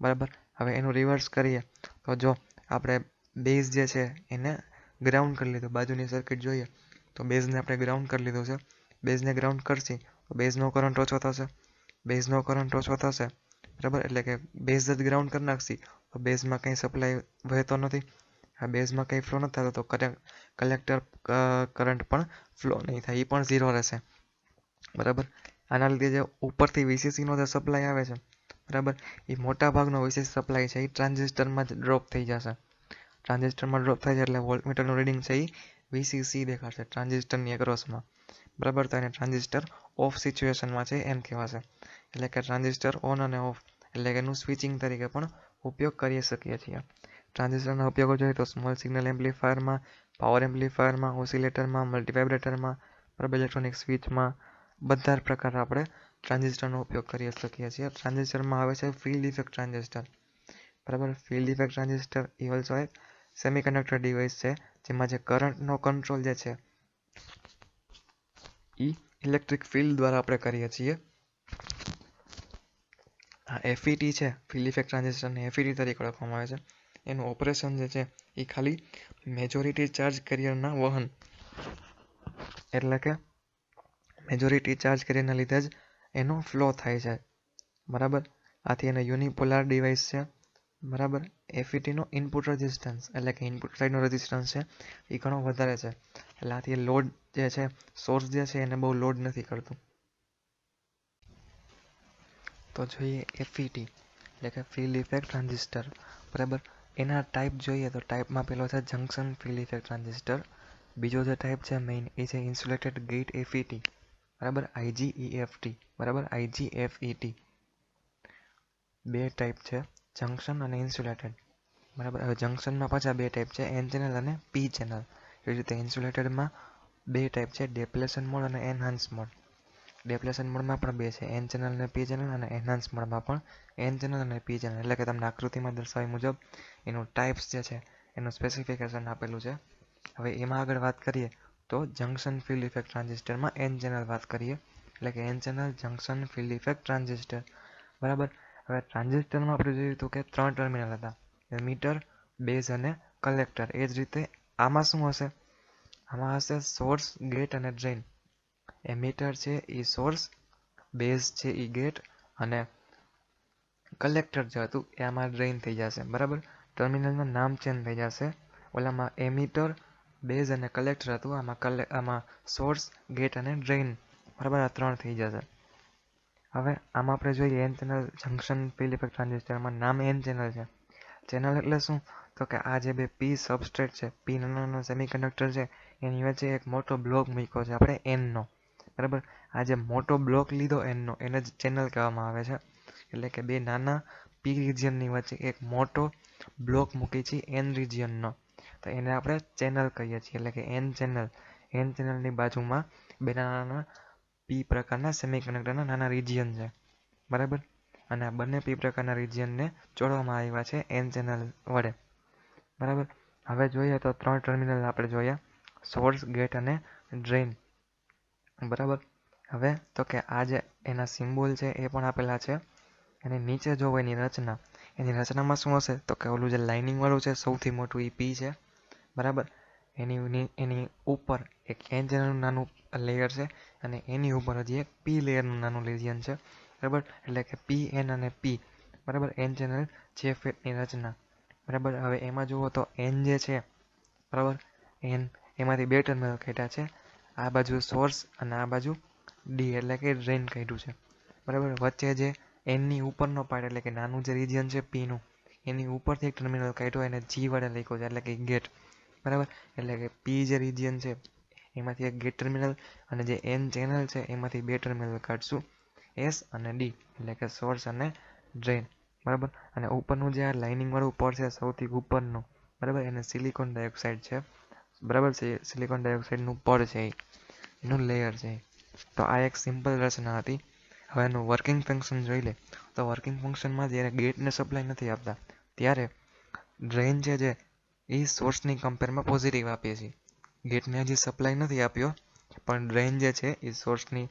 બરાબર. હવે એનું રિવર્સ કરીએ તો જો આપણે બેઝ જે છે એને ગ્રાઉન્ડ કરી લીધું, બાજુની સર્કિટ જોઈએ તો બેઝને આપણે ગ્રાઉન્ડ કરી લીધું છે. બેઝને ગ્રાઉન્ડ કરશી તો બેઝનો કરંટ ઓછો થશે બરાબર. એટલે કે બેઝ જ ગ્રાઉન્ડ કરી નાખશી તો બેઝમાં કંઈ સપ્લાય વહેતો નથી, આ બેઝમાં કંઈ ફ્લો નથી થતો તો કલેક્ટર કરંટ પણ ફ્લો નહીં થાય, એ પણ ઝીરો રહેશે બરાબર. આના લીધે જે ઉપરથી VCCનો જે સપ્લાય આવે છે બરાબર, એ મોટા ભાગનો VCC સપ્લાય છે એ ટ્રાન્ઝિસ્ટરમાં જ ડ્રોપ થઈ જશે. ટ્રાન્ઝિસ્ટરમાં ડ્રોપ થાય છે એટલે વોલ્ટમીટરનું રીડિંગ છે એ VCC દેખાશે ટ્રાન્ઝિસ્ટરની એક્રોસમાં બરાબર. તો એને ટ્રાન્ઝિસ્ટર ઓફ સિચ્યુએશનમાં છે એમ કહેવાશે. એટલે કે ટ્રાન્ઝિસ્ટર ઓન અને ઓફ એટલે કે એનું સ્વિચિંગ તરીકે પણ ઉપયોગ કરી શકીએ છીએ. ટ્રાન્ઝિસ્ટરના ઉપયોગો જોઈએ તો સ્મોલ સિગ્નલ એમ્પ્લીફાયરમાં, પાવર એમ્પ્લીફાયરમાં, ઓસિલેટરમાં, મલ્ટીવાઇબ્રેટરમાં બરાબર, ઇલેક્ટ્રોનિક સ્વિચમાં બધા જ પ્રકાર આપણે ટ્રાન્ઝિસ્ટરનો ઉપયોગ કરી શકીએ છીએ. ટ્રાન્ઝિસ્ટરમાં આવે છે ફિલ્ડ ઇફેક્ટ ટ્રાન્ઝિસ્ટર બરાબર. ફિલ્ડ ઇફેક્ટ ટ્રાન્ઝિસ્ટર એ ઓલ્સો એક સેમિકન્ડક્ટર ડિવાઇસ છે જેમાં જે કરંટનો કંટ્રોલ જે છે એ ઇલેક્ટ્રિક ફિલ્ડ દ્વારા આપણે કરીએ છીએ. આ FET છે, ફિલ્ડ ઇફેક્ટ ટ્રાન્ઝિસ્ટરને FET તરીકે ઓળખવામાં આવે છે. એનું ઓપરેશન જે છે એ ખાલી મેજોરિટી ચાર્જ કેરિયરના વહન એટલે કે મેજોરિટી ચાર્જ કેરિયરના લીધે જ એનો ફ્લો થાય છે બરાબર. આથી એને યુનિપોલાર ડિવાઇસ છે બરાબર. FETનો ઇનપુટ રેઝિસ્ટન્સ એટલે કે ઇનપુટ સાઇડનો રેઝિસ્ટન્સ છે એ ઘણો વધારે છે, એટલે આથી લોડ જે છે સોર્સ જે છે એને બહુ લોડ નથી કરતું. તો જોઈએ FET એટલે કે ફિલ્ડ ઇફેક્ટ ટ્રાન્ઝિસ્ટર બરાબર. એના ટાઈપ જોઈએ તો ટાઈપમાં પેલો છે જંકશન ફિલ્ડ ઇફેક્ટ ટ્રાન્ઝિસ્ટર, બીજો જે ટાઈપ છે મેઇન એ છે ઇન્સ્યુલેટેડ ગેટ FET બરાબર, IGEFT બરાબર, IGFET. બે ટાઈપ છે જંકશન અને ઇન્સ્યુલેટેડ બરાબર. હવે જંકશનમાં પાછા બે ટાઈપ છે, N ચેનલ અને P ચેનલ. એ રીતે ઇન્સ્યુલેટેડમાં બે ટાઈપ છે, ડેપ્લેશન મોડ અને એનહાન્સ મોડ. ડેપ્લેશન મોડમાં પણ બે છે, N ચેનલ અને P ચેનલ, અને એનહાન્સ મોડમાં પણ N ચેનલ અને P ચેનલ. એટલે કે તમને આકૃતિમાં દર્શાવ્યા મુજબ એનું ટાઈપ્સ જે છે એનું સ્પેસિફિકેશન આપેલું છે. હવે એમાં આગળ વાત કરીએ તો જંકશન ફિલ્ડ ઇફેક્ટ ટ્રાન્ઝિસ્ટરમાં N ચેનલ વાત કરીએ એટલે કે N channel junction field effect transistor બરાબર. હવે ટ્રાન્ઝિસ્ટરમાં આપણે જોયું હતું કે 3 ટર્મિનલ હતા, એમીટર, બેઝ અને કલેક્ટર. એ જ રીતે આમાં શું હશે? આમાં હશે સોર્સ, ગેટ અને ડ્રેઇન. એમીટર છે એ સોર્સ, બેઝ છે એ ગેટ અને કલેક્ટર જે હતું એ આમાં ડ્રેઇન થઈ જશે. બરાબર, ટર્મિનલનું નામ ચેન્જ થઈ જશે. ઓલામાં એમીટર, બેઝ અને કલેક્ટર હતું, આમાં સોર્સ, ગેટ અને ડ્રેઇન. બરાબર, આ 3 થઈ જશે. હવે આમાં આપણે જોઈએ N channel junction field effect ટ્રાન્ઝિસ્ટરમાં નામ એન ચેનલ છે. ચેનલ એટલે શું? તો કે આ જે બે પી સબસ્ટ્રેટ છે, પી નાનો સેમિકન્ડક્ટર છે, એની વચ્ચે એક મોટો બ્લોક મૂક્યો છે આપણે એનનો. બરાબર, આ જે મોટો બ્લોક લીધો એનનો એને જ ચેનલ કહેવામાં આવે છે. એટલે કે બે નાના પી રિજિયનની વચ્ચે એક મોટો બ્લોક મૂકી છે એન રિજિયનનો, તો એને આપણે ચેનલ કહીએ છીએ. એટલે કે એન ચેનલની બાજુમાં બે નાના પી પ્રકારના સેમિકન્ડક્ટરના નાના રિજિયન છે. બરાબર, અને આ બંને પી પ્રકારના રિજિયનને જોડવામાં આવ્યા છે એન ચેનલ વડે. બરાબર, હવે જોઈએ તો 3 ટર્મિનલ આપણે જોયા, સોર્સ, ગેટ અને ડ્રેઇન. બરાબર, હવે તો કે આ જે એના સિમ્બોલ છે એ પણ આપેલા છે. એની નીચે જો એની રચનામાં શું હશે? તો કે ઓલું જે લાઇનિંગ વાળું છે સૌથી મોટું એ પી છે. બરાબર, એની ઉપર એક એન ચેનલનું નાનું લેયર છે અને એની ઉપર હજી એક પી લેયરનું નાનું રિજિયન છે. બરાબર, એટલે કે પી, એન અને પી. બરાબર, એન ચેનલ જે ફેટની રચના. બરાબર, હવે એમાં જુઓ તો એન જે છે, બરાબર, એમાંથી બે ટર્મિનલ કાઢ્યા છે. આ બાજુ સોર્સ અને આ બાજુ ડી એટલે કે ડ્રેઇન કાઢ્યું છે. બરાબર, વચ્ચે જે એનની ઉપરનો પાર્ટ એટલે કે નાનું જે રિજિયન છે પીનું, એની ઉપરથી એક ટર્મિનલ કાઢ્યો એને જી વડે લખ્યો છે એટલે કે ગેટ. બરાબર, એટલે કે પી જે રિજિયન છે એમાંથી એક ગેટ ટર્મિનલ અને જે એન ચેનલ છે એમાંથી બે ટર્મિનલ કાઢશું, એસ અને ડી એટલે કે સોર્સ અને ડ્રેઇન. બરાબર, અને ઉપરનું જે આ લાઇનિંગ વાળું પડ છે સૌથી ઉપરનું, બરાબર, એને સિલિકોન ડાયોક્સાઇડ છે. બરાબર છે, સિલિકોન ડાયોક્સાઇડનું પડ છે એનું લેયર છે. તો આ એક સિમ્પલ રચના હતી. હવે એનું વર્કિંગ ફંક્શન જોઈ લે તો વર્કિંગ ફંક્શનમાં જ્યારે ગેટને સપ્લાય નથી આપતા ત્યારે ડ્રેઇન છે જે એ સોર્સની કમ્પેરમાં પોઝિટિવ આપીએ છીએ. ગેટને હજી સપ્લાય નથી આપ્યો પણ ડ્રેઇન જે છે એ સોર્સની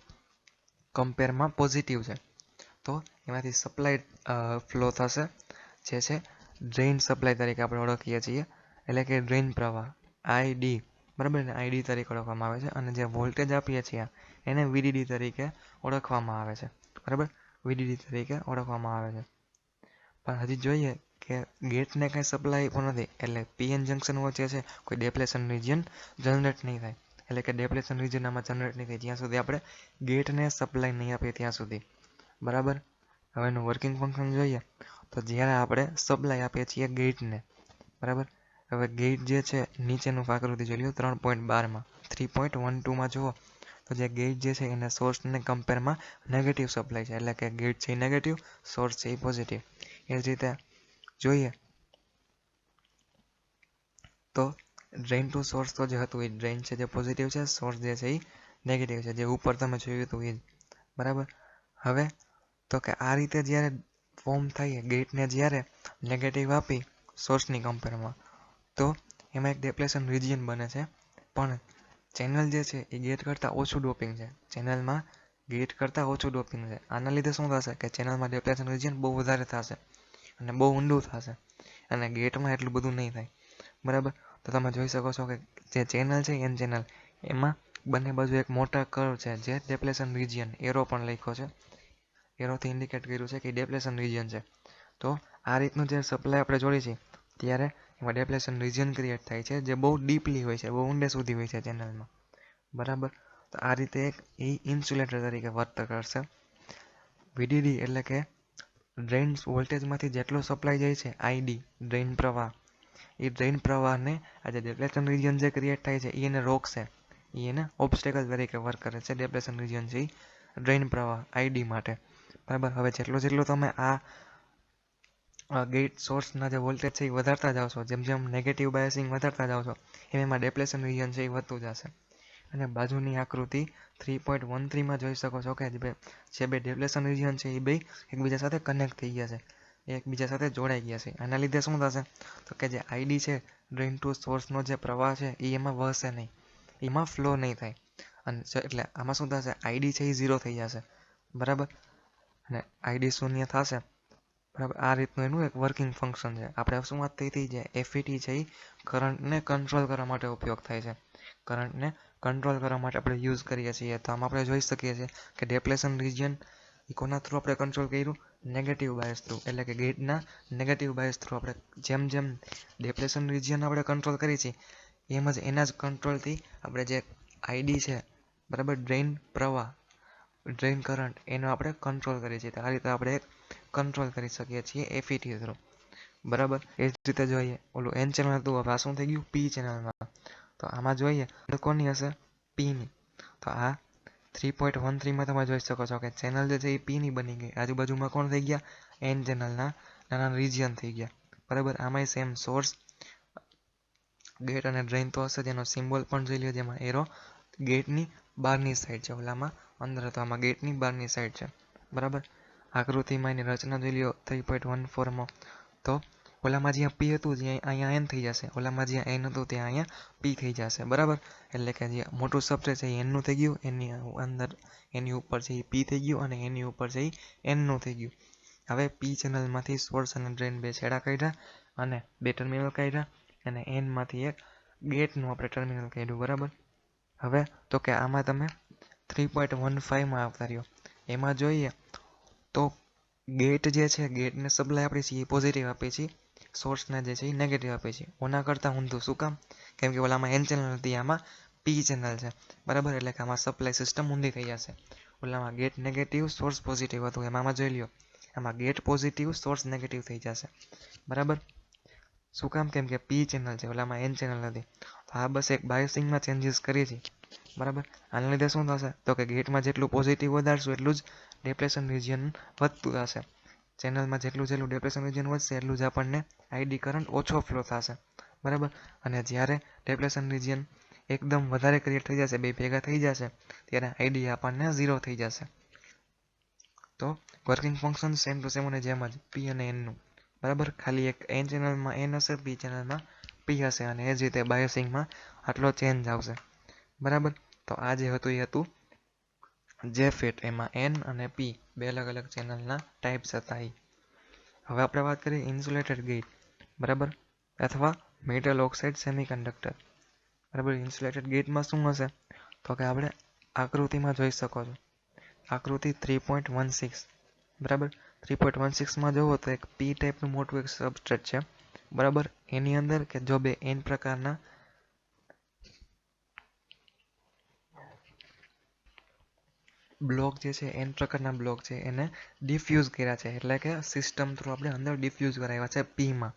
કમ્પેરમાં પોઝિટિવ છે, તો એમાંથી સપ્લાય ફ્લો થશે જે છે ડ્રેઇન સપ્લાય તરીકે આપણે ઓળખીએ છીએ. એટલે કે ડ્રેઇન પ્રવાહ આઈડી. બરાબર ને, આઈડી તરીકે ઓળખવામાં આવે છે. અને જે વોલ્ટેજ આપીએ છીએ એને વીડીડી તરીકે ઓળખવામાં આવે છે. બરાબર, વીડીડી તરીકે ઓળખવામાં આવે છે. પણ હજી જોઈએ કે ગેટને કંઈ સપ્લાય આપ્યો નથી એટલે પીએન જંકશન વચ્ચે છે કોઈ ડેપ્લેશન રિજિયન જનરેટ નહીં થાય. એટલે કે ડેપ્લેશન રિજિયન આમાં જનરેટ નહીં થાય જ્યાં સુધી આપણે ગેટને સપ્લાય નહીં આપીએ ત્યાં સુધી. બરાબર, હવે એનું વર્કિંગ ફંક્શન જોઈએ તો જ્યારે આપણે સપ્લાય આપીએ છીએ ગેટને, બરાબર, હવે ગેટ જે છે નીચેનું આકૃતિ જોઈ લો 3.12માં 3.12માં જુઓ તો જે ગેટ જે છે એને સોર્સને કમ્પેરમાં નેગેટિવ સપ્લાય છે. એટલે કે ગેટ છે એ નેગેટિવ, સોર્સ છે એ પોઝિટિવ. એ જ રીતે જોઈએ તો ડ્રેઇન ટુ સોર્સ તો જે હતું એ ડ્રેઇન છે જે પોઝિટિવ છે, સોર્સ જે છે એ નેગેટિવ છે, જે ઉપર તમે જોયું હતું એ જ. બરાબર, હવે તો કે આ રીતે જ્યારે ફોર્મ થાય ગેટને જ્યારે નેગેટિવ આપી સોર્સની કમ્પેરમાં તો એમાં એક ડેપ્લેશન રિજિયન બને છે. પણ ચેનલ જે છે એ ગેટ કરતાં ઓછું ડોપિંગ છે. ચેનલમાં ગેટ કરતાં ઓછું ડોપિંગ છે. આના લીધે શું થશે કે ચેનલમાં ડેપ્લેશન રિજિયન બહુ વધારે થશે અને બહુ ઊંડું થશે અને ગેટમાં એટલું બધું નહીં થાય. બરાબર, તો તમે જોઈ શકો છો કે જે ચેનલ છે એન ચેનલ એમાં બંને બાજુ એક મોટા કર્વ છે જે ડેપ્લેશન રિજિયન એરો પણ લખ્યો છે. એરોથી ઇન્ડિકેટ કર્યું છે કે ડેપ્લેશન રિજિયન છે. તો આ રીતનું જે સપ્લાય આપણે જોડી છે ત્યારે એમાં ડેપ્લેશન રિજિયન ક્રિએટ થાય છે જે બહુ ડીપલી હોય છે, બહુ ઊંડે સુધી હોય છે ચેનલમાં. બરાબર, તો આ રીતે એક એ ઇન્સ્યુલેટર તરીકે વર્ત કરશે. વીડીડી એટલે કે ડ્રેઇન વોલ્ટેજમાંથી જેટલો સપ્લાય જાય છે આઈડી ડ્રેઇન પ્રવાહ, એ ડ્રેઇન પ્રવાહને આ જે ડેપ્લેશન રિજિયન જે ક્રિએટ થાય છે એને રોકશે, એને ઓબ્સ્ટેકલ તરીકે વર્ક કરે છે. ડેપ્લેશન રિજિયન છે એ ડ્રેઇન પ્રવાહ આઈડી માટે. બરાબર, હવે જેટલો તમે આ ગેટ સોર્સના જે વોલ્ટેજ છે એ વધારતા જાઓ છો, જેમ જેમ નેગેટિવ બાયસિંગ વધારતા જાઓ છો એમાં ડેપ્લેશન રિજિયન છે એ વધતું જશે. અને બાજુની આકૃતિ 3.13માં જોઈ શકો છો કે જે બે ડેપ્લેશન રિજિયન છે એ બે એકબીજા સાથે કનેક્ટ થઈ ગયા છે, એકબીજા સાથે જોડાઈ ગયા છે. આના લીધે શું થશે તો કે જે આઈડી છે ડ્રેઇન ટુ સોર્સનો જે પ્રવાહ છે એ એમાં વહશે નહીં, એમાં ફ્લો નહીં થાય. અને એટલે આમાં શું થશે, આઈડી છે એ 0 થઈ જશે. બરાબર, અને આઈડી શૂન્ય થશે બરાબર, આ રીતનું એનું એક વર્કિંગ ફંક્શન છે. આપણે શું વાત થઈ હતી, જે FET છે એ કરંટને કંટ્રોલ કરવા માટે ઉપયોગ થાય છે. કરંટને કંટ્રોલ કરવા માટે આપણે યુઝ કરીએ છીએ. તો આમાં આપણે જોઈ શકીએ છીએ કે ડેપ્લેશન રિજિયન એ કોના થ્રુ આપણે કંટ્રોલ કર્યું, નેગેટિવ બાયસ થ્રુ, એટલે કે ગેટના નેગેટિવ બાયસ થ્રુ આપણે જેમ જેમ ડેપ્લેશન રિજિયન આપણે કંટ્રોલ કરી છે એમ જ એના જ કંટ્રોલથી આપણે જે આઈડી છે, બરાબર, ડ્રેઇન પ્રવાહ, ડ્રેઇન કરંટ, એનો આપણે કંટ્રોલ કરીએ છીએ. તો આ રીતે આપણે એક કંટ્રોલ કરી શકીએ છીએ FET થ્રુ. બરાબર, એ જ રીતે જોઈએ ઓલું N ચેનલ હતું, હવે આ શું થઈ ગયું, P ચેનલમાં. તો આમાં જોઈએ કોની હશે, Pની. તો આ 3.13માં તમે જોઈ શકો છો કે ચેનલ જે છે એ Pની બની ગઈ. આજુબાજુમાં કોણ થઈ ગયા, N ચેનલના નાના રિજિયન થઈ ગયા. બરાબર, આમાંય સેમ સોર્સ, ગેટ અને ડ્રેઇન તો હશે, જેનો સિમ્બોલ પણ જોઈ લ્યો, જેમાં એરો ગેટની બહારની સાઈડ છે, ઓલામાં અંદર હતો, આમાં ગેટની બહારની સાઈડ છે. બરાબર, આકૃતિમાં એની રચના જોઈ લ્યો 3.14માં. તો ઓલામાં જ્યાં P હતું ત્યાં અહીંયા N થઈ જશે, ઓલામાં જ્યાં N હતું ત્યાં અહીંયા P થઈ જશે. બરાબર, એટલે કે જે મોટું સબસ્ટ્રેટ છે એ N નું થઈ ગયું, એની અંદર એની ઉપર છે એ P થઈ ગયું, અને એની ઉપર છે એ N નું થઈ ગયું. હવે P ચેનલમાંથી સોર્સ અને ડ્રેઇન બે છેડા કાઢ્યા અને બે ટર્મિનલ કાઢ્યા, અને N માંથી એક ગેટનું આપણે ટર્મિનલ કાઢ્યું. બરાબર, હવે તો કે આમાં તમે 3.15માં આવતા રહ્યો. એમાં જોઈએ તો ગેટ જે છે, ગેટને સપ્લાય આપીએ છીએ એ પોઝિટિવ આપીએ છીએ, સોર્સને જે છે એ નેગેટિવ આપીએ છીએ. ઓના કરતાં ઊંધું, શું કામ, કેમ કે ઓલામાં N ચેનલ હતી, આમાં P ચેનલ છે. બરાબર, એટલે કે આમાં સપ્લાય સિસ્ટમ ઊંધી થઈ જશે. ઓલામાં ગેટ નેગેટિવ, સોર્સ પોઝિટિવ હતું, એમાં જોઈ લ્યો આમાં ગેટ પોઝિટિવ, સોર્સ નેગેટિવ થઈ જશે. બરાબર, શું કામ, કેમ કે P ચેનલ છે, ઓલામાં N ચેનલ હતી. તો આ બસ એક બાયસિંગમાં ચેન્જીસ કરી છે. બરાબર, આના લીધે શું થશે, તો કે ગેટમાં જેટલું પોઝિટિવ વધારશું એટલું જ ડેપ્લેશન રિજિયન વધતું થશે. ચેનલમાં જેટલું ડેપ્લેશન રિજિયન વધશે એટલું જ આપણને આઈડી કરંટ ઓછો ફ્લો થશે. બરાબર, અને જ્યારે ડેપ્લેશન રિજિયન એકદમ વધારે ક્રિએટ થઈ જશે, બે ભેગા થઈ જશે, ત્યારે આઈડી આપણને 0 થઈ જશે. તો working function same to same અને જેમ જ P અને N નું. બરાબર, ખાલી એક N ચેનલમાં N હશે, P ચેનલમાં P હશે, અને એ જ રીતે બાયસિંગમાં આટલો ચેન્જ આવશે. બરાબર, તો આ જે હતું એ હતું JFET, એમાં N અને P બે અલગ અલગ ચેનલના ટાઈપ્સ હતા. હવે આપણે વાત કરીએ ઇન્સ્યુલેટેડ ગેટ. બરાબર, અથવા મેટલ ઓક્સાઇડ સેમિકન્ડક્ટર. બરાબર, ઇન્સ્યુલેટેડ ગેટમાં શું હશે, તો કે આપણે આકૃતિમાં જોઈ શકો છો, આકૃતિ 3.16. બરાબર, 3.16માં જોવો તો એક P ટાઈપનું મોટું એક સબસ્ટ્રેટ છે. બરાબર, એની અંદર કે જો બે N પ્રકારના બ્લોક જે છે, N પ્રકારના બ્લોક છે, એને ડિફ્યુઝ કર્યા છે, એટલે કે સિસ્ટમ થ્રુ આપણે અંદર ડિફ્યુઝ કરાવ્યા છે Pમાં.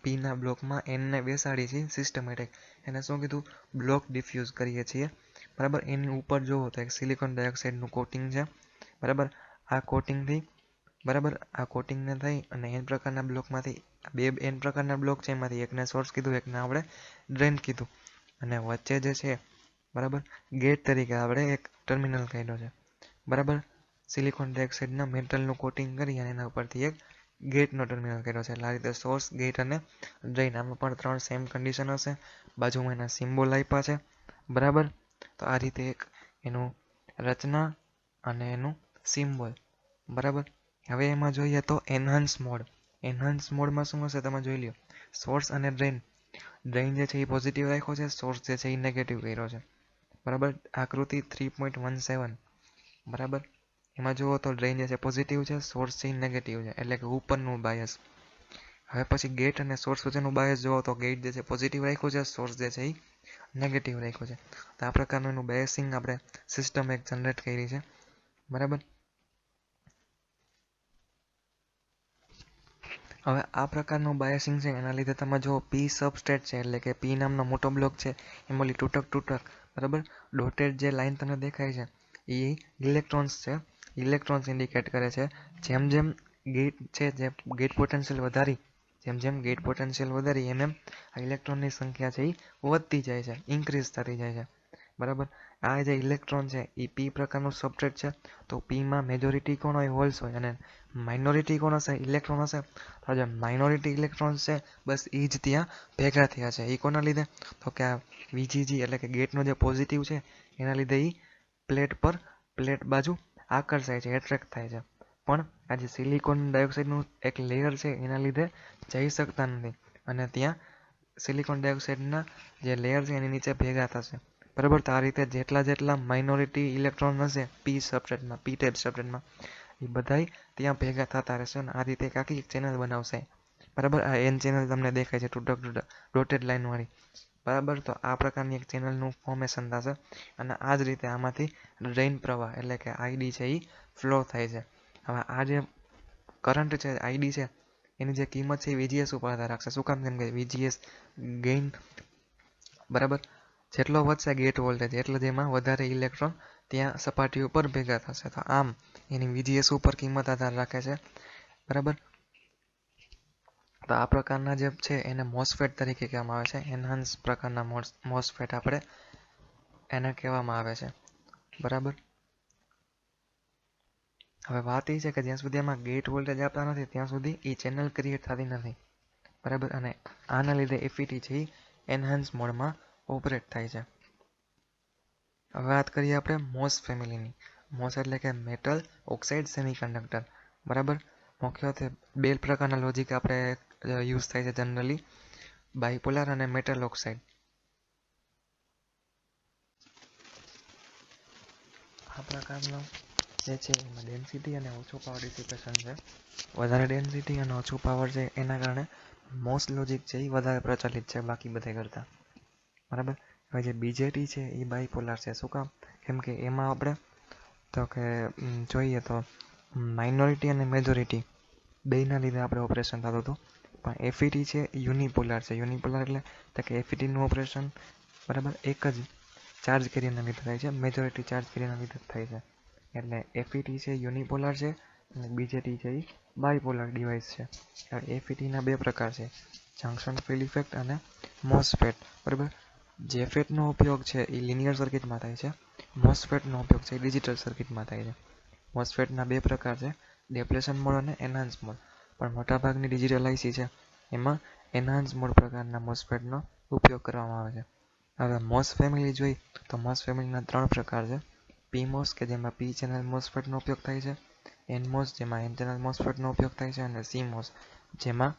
Pના બ્લોકમાં Nને બેસાડી છે સિસ્ટમેટિક, એને શું કીધું, બ્લોક ડિફ્યુઝ કરીએ છીએ. બરાબર, એની ઉપર જોવો તો એક સિલિકોન ડાયોક્સાઇડનું કોટિંગ છે. બરાબર, આ કોટિંગથી, બરાબર, આ કોટિંગને થઈ અને N પ્રકારના બ્લોકમાંથી બે N પ્રકારના બ્લોક છે, એમાંથી એકને સોર્સ કીધું, એકને આપણે ડ્રેઇન કીધું, અને વચ્ચે જે છે, બરાબર, ગેટ તરીકે આપણે એક ટર્મિનલ કાઢ્યો છે. બરાબર, સિલિકોન ડાયોક્સાઇડના મેટલનું કોટિંગ કરી અને એના ઉપરથી એક ગેટનો ટર્મિનલ કર્યો છે. એટલે આ રીતે સોર્સ, ગેટ અને ડ્રેઇન, આમાં પણ ત્રણ સેમ કન્ડિશન હશે. બાજુમાં એના સિમ્બોલ આપ્યા છે. બરાબર, તો આ રીતે એક એનું રચના અને એનું સિમ્બોલ. બરાબર, હવે એમાં જોઈએ તો એનહાન્સ મોડ. એનહાન્સ મોડમાં શું હશે, તમે જોઈ લો, સોર્સ અને ડ્રેઇન. ડ્રેઇન જે છે એ પોઝિટિવ રાખ્યો છે, સોર્સ જે છે એ નેગેટિવ કર્યો છે. બરાબર, આકૃતિ 3.17. બરાબર, એમાં જુઓ તો ડ્રેઇન જે છે પોઝિટિવ છે, સોર્સ છે નેગેટિવ છે, એટલે કે ઉપરનું બાયસ. હવે પછી ગેટ અને સોર્સ વચ્ચેનું બાયસ જુઓ તો ગેટ જે છે પોઝિટિવ રાખ્યું છે, સોર્સ જે છે એ નેગેટિવ રાખ્યું છે. તો આ પ્રકારનું એનું બાયસિંગ આપણે સિસ્ટમ એક જનરેટ કરી છે. બરાબર, હવે આ પ્રકારનું બાયસિંગ છે, એના લીધે તમે જો P સબસ્ટ્રેટ છે, એટલે કે P નામનો મોટો બ્લોક છે, એમ ઓલી તૂટક, બરાબર, ડોટેડ જે લાઈન તમને દેખાય છે એ ઇલેક્ટ્રોન્સ છે, ઇલેક્ટ્રોન્સ ઇન્ડિકેટ કરે છે. જેમ જેમ ગેટ છે, જે ગેટ પોટેન્શિયલ વધારી, જેમ ગેટ પોટેન્શિયલ વધારી એમ આ ઇલેક્ટ્રોનની સંખ્યા છે એ વધતી જાય છે, ઇન્ક્રીઝ થતી જાય છે. બરાબર, આ જે ઇલેક્ટ્રોન છે એ P પ્રકારનું સબસ્ટ્રેટ છે. તો Pમાં મેજોરિટી કોણ હોય, હોલ્સ હોય, અને માઇનોરિટી કોણ હશે, ઇલેક્ટ્રોન હશે. તો જે માઇનોરિટી ઇલેક્ટ્રોન્સ છે, બસ એ જ ત્યાં ભેગા થયા છે. એ કોના લીધે, તો કે આ VGG, એટલે કે ગેટનો જે પોઝિટિવ છે એના લીધે એ પ્લેટ બાજુ આકર્ષાય છે, એટ્રેક્ટ થાય છે. પણ આ જે સિલિકોન ડાયોક્સાઇડનું એક લેયર છે એના લીધે જઈ શકતા નથી અને ત્યાં સિલિકોન ડાયોક્સાઇડના જે લેયર છે એની નીચે ભેગા થશે, બરાબર. તો આ રીતે જેટલા માઇનોરિટી ઇલેક્ટ્રોન હશે પી સબસ્ટ્રેટમાં, પી ટાઈપ સબસ્ટ્રેટમાં, એ બધાય ત્યાં ભેગા થતા રહેશે અને આ રીતે એક આખી ચેનલ બનાવશે, બરાબર. આ એન ચેનલ તમને દેખાય છે ડોટેડ લાઇન વાળી, બરાબર. તો આ પ્રકારની એક ચેનલનું ફોર્મેશન થશે અને આ જ રીતે આમાંથી ડ્રેઇન પ્રવાહ એટલે કે આઈડી છે એ ફ્લો થાય છે. હવે આ જે કરંટ છે આઈડી છે એની જે કિંમત છે એ વીજીએસ ઉપર આધાર રાખશે. શું કામ? કેમ કે વીજીએસ ગેઇન, બરાબર, જેટલો વધશે ગેટ વોલ્ટેજ એટલે જેમાં વધારે ઇલેક્ટ્રોન ત્યાં સપાટી ઉપર ભેગા થશે. તો આમ એની વીજીએસ ઉપર કિંમત આધાર રાખે છે, બરાબર. તો આ પ્રકારના જે છે એને મોસફેટ તરીકે કહેવામાં આવે છે. એનહાન્સ પ્રકારના મોસફેટ આપણે એને કહેવામાં આવે છે, બરાબર. હવે વાત એ છે કે જ્યાં સુધી એમાં ગેટ વોલ્ટેજ આપતા નથી ત્યાં સુધી એ ચેનલ ક્રિએટ થતી નથી, બરાબર. અને આના લીધે એફઈટી છે એનહાન્સ મોડમાં ઓપરેટ થાય છે. હવે વાત કરીએ આપણે મોસ ફેમિલીની. મોસ એટલે કે મેટલ ઓક્સાઇડ સેમિકન્ડક્ટર, બરાબર. મુખ્યત્વે બે પ્રકારના લોજિક આપણે યુઝ થાય છે જનરલી, બાયપોલર અને મેટલ ઓક્સાઇડ. આ પ્રકારનો જે છે એમાં ડેન્સિટી અને ઓછું પાવર ડિસિપેશન છે. વધારે ડેન્સિટી અને ઓછું પાવર છે એના કારણે મોસ લોજિક છે એ વધારે પ્રચલિત છે બાકી બધે કરતાં, બરાબર. હવે જે બીજેટી છે એ બાયપોલર છે. શું કામ? કેમ કે એમાં આપણે તો કે જોઈએ તો માઇનોરિટી અને મેજોરિટી બેના લીધે આપણે ઓપરેશન થતું હતું, પણ એફઈટી છે યુનિપોલર છે. યુનિપોલર એટલે તો કે એફઈટીનું ઓપરેશન, બરાબર, એક જ ચાર્જ કેરિયરના લીધે થાય છે, મેજોરિટી ચાર્જ કેરિયરના લીધે થાય છે. એટલે એફઈટી છે યુનિપોલર છે અને બીજેટી છે એ બાયપોલર ડિવાઇસ છે. હવે એફઈટીના બે પ્રકાર છે, જંક્શન ફિલ્ડ ઇફેક્ટ અને મોસફેટ, બરાબર. જેફેટનો ઉપયોગ છે એ લિનિયર સર્કિટમાં થાય છે, મોસફેટનો ઉપયોગ છે એ ડિજિટલ સર્કિટમાં થાય છે. મોસફેટના બે પ્રકાર છે, ડેપ્લેશન મોડ અને એનહાન્સ મોડ, પણ મોટાભાગની ડિજિટલ આઈસી છે એમાં એનહાન્સ મોડ પ્રકારના મોસફેટનો ઉપયોગ કરવામાં આવે છે. હવે મોસ ફેમિલી જોઈ તો મોસ ફેમિલીના 3 પ્રકાર છે, પીમોસ કે જેમાં પી ચેનલ મોસફેટનો ઉપયોગ થાય છે, એનમોસ જેમાં એન ચેનલ મોસફેટનો ઉપયોગ થાય છે અને સીમોસ જેમાં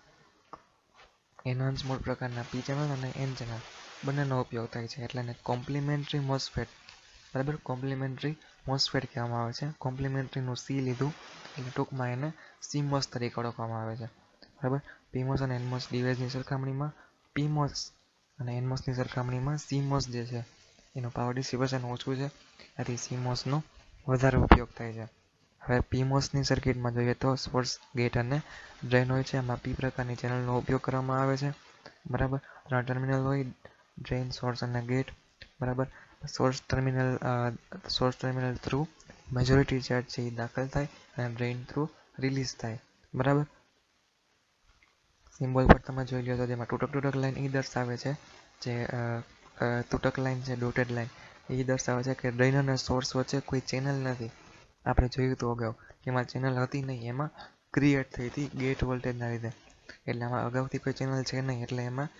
એનહાન્સ મોડ પ્રકારના પી ચેનલ અને એન ચેનલ બંનેનો ઉપયોગ થાય છે. એટલે એને કોમ્પ્લિમેન્ટરી મોસફેટ, બરાબર, કોમ્પ્લિમેન્ટરી મોસફેટ કહેવામાં આવે છે. કોમ્પ્લિમેન્ટરીનું સી લીધું એટલે ટૂંકમાં એને સીમોસ તરીકે ઓળખવામાં આવે છે, બરાબર. પીમોસ અને એનમોસ ડિવાઇસની સરખામણીમાં પીમોસ અને એનમોસની સરખામણીમાં સીમોસ જે છે એનું પાવર ડિસિપેશન ઓછું છે, આથી સીમોસનો વધારે ઉપયોગ થાય છે. હવે પીમોસની સર્કિટમાં જોઈએ તો સોર્સ, ગેટ અને ડ્રેન હોય છે. એમાં પી પ્રકારની ચેનલનો ઉપયોગ કરવામાં આવે છે, બરાબર. 3 ટર્મિનલ હોય, ડ્રેન, સોર્સ અને ગેટ, બરાબર. Source terminal through majority charge છે એ દાખલ થાય અને ડ્રેઇન થ્રુ રિલીઝ થાય, બરાબર. સિમ્બોલ પર તમે જોઈ લો તો જેમાં તૂટક લાઈન એ દર્શાવે છે, જે તૂટક લાઈન છે ડોટેડ લાઈન એ દર્શાવે છે કે ડ્રેઇન અને સોર્સ વચ્ચે કોઈ ચેનલ નથી. આપણે જોયું હતું અગાઉ કે એમાં ચેનલ હતી નહીં, એમાં ક્રિએટ થઈ હતી ગેટ વોલ્ટેજના લીધે, એટલે આમાં અગાઉથી કોઈ ચેનલ છે નહીં, એટલે એમાં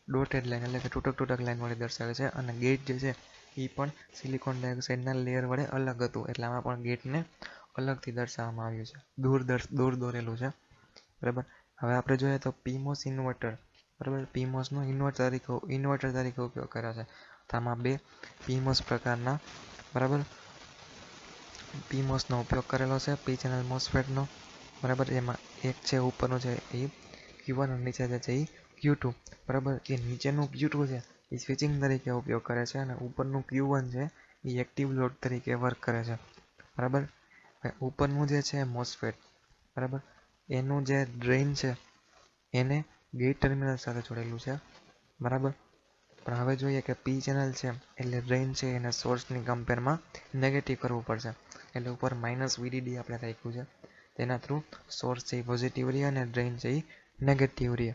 ડોટેડ લાઈન એટલે કે તૂટક લાઈન વડે દર્શાવે છે. અને ગેટ જે છે એ પણ સિલિકોન ડાયોક્સાઇડના લેયર વડે અલગ હતું, એટલે આમાં પણ ગેટને અલગથી દર્શાવવામાં આવ્યું છે, દૂર દોરેલું છે, બરાબર. હવે આપણે જોઈએ તો પીમોસ ઇન્વર્ટર, બરાબર, પીમોસનો ઇન્વર્ટર તરીકે ઉપયોગ કરે છે. તો આમાં બે પીમોસ પ્રકારના, બરાબર, પીમોસનો ઉપયોગ કરેલો છે, પી ચેનલ મોસફેટનો, બરાબર. એમાં એક છે ઉપરનું છે એ Q1 અને નીચે જે છે એ Q2, બરાબર. એ નીચેનું Q2 છે એ સ્વિચિંગ તરીકે ઉપયોગ કરે છે અને ઉપરનું Q1 છે એ એક્ટિવ લોડ તરીકે વર્ક કરે છે, બરાબર. ઉપરનું જે છે મોસફેટ, બરાબર, એનું જે ડ્રેઇન છે એને ગેટ ટર્મિનલ સાથે જોડેલું છે, બરાબર. પણ હવે જોઈએ કે પી ચેનલ છે એટલે ડ્રેઇન છે એને સોર્સની કમ્પેરમાં નેગેટિવ કરવું પડશે, એટલે ઉપર -VDD આપણે રાખ્યું છે, તેના થ્રુ સોર્સ છે એ પોઝિટિવ રહે અને ડ્રેઇન છે એ નેગેટિવ રહે,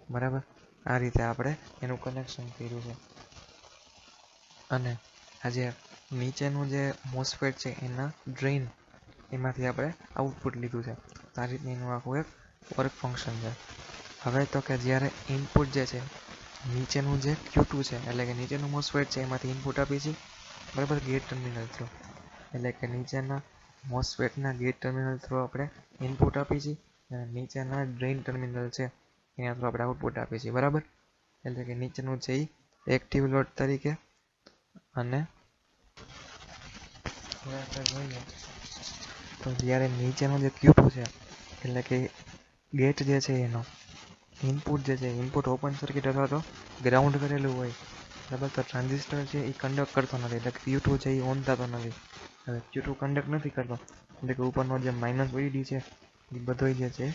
બરાબર. આ રીતે આપણે એનું કનેક્શન કર્યું છે. અને આ જે નીચેનું જે મોસફેટ છે એના ડ્રેઇન એમાંથી આપણે આઉટપુટ લીધું છે. આ રીતનું એનું આખું એક વર્ક ફંક્શન છે. હવે તો કે જ્યારે ઇનપુટ જે છે નીચેનું જે Q2 છે એટલે કે નીચેનું મોસફેટ છે એમાંથી ઇનપુટ આપી છે, બરાબર, ગેટ ટર્મિનલ થ્રુ, એટલે કે નીચેના મોસ્ફેટના ગેટ ટર્મિનલ થ્રુ આપણે ઇનપુટ આપીએ છીએ અને નીચેના ડ્રેઇન ટર્મિનલ છે એના થ્રુ આપણે આઉટપુટ આપીએ છીએ, બરાબર. એટલે કે નીચેનું છે એ એક્ટિવ લોડ તરીકે, અને હવે આપણે જોઈએ તો જ્યારે નીચેનો જે Q2 છે એટલે કે ગેટ જે છે એનો ઇનપુટ જે છે ઇનપુટ ઓપન સર્કિટ અથવા તો ગ્રાઉન્ડ કરેલું હોય, બરાબર. તો ટ્રાન્ઝિસ્ટર છે એ કન્ડક્ટ કરતો નથી, એટલે Q2 છે એ ઓન થતો નથી. હવે Q2 કન્ડક્ટ નથી કરતો એટલે કે ઉપરનો જે માઇનસ VDD છે એ બધો જે છે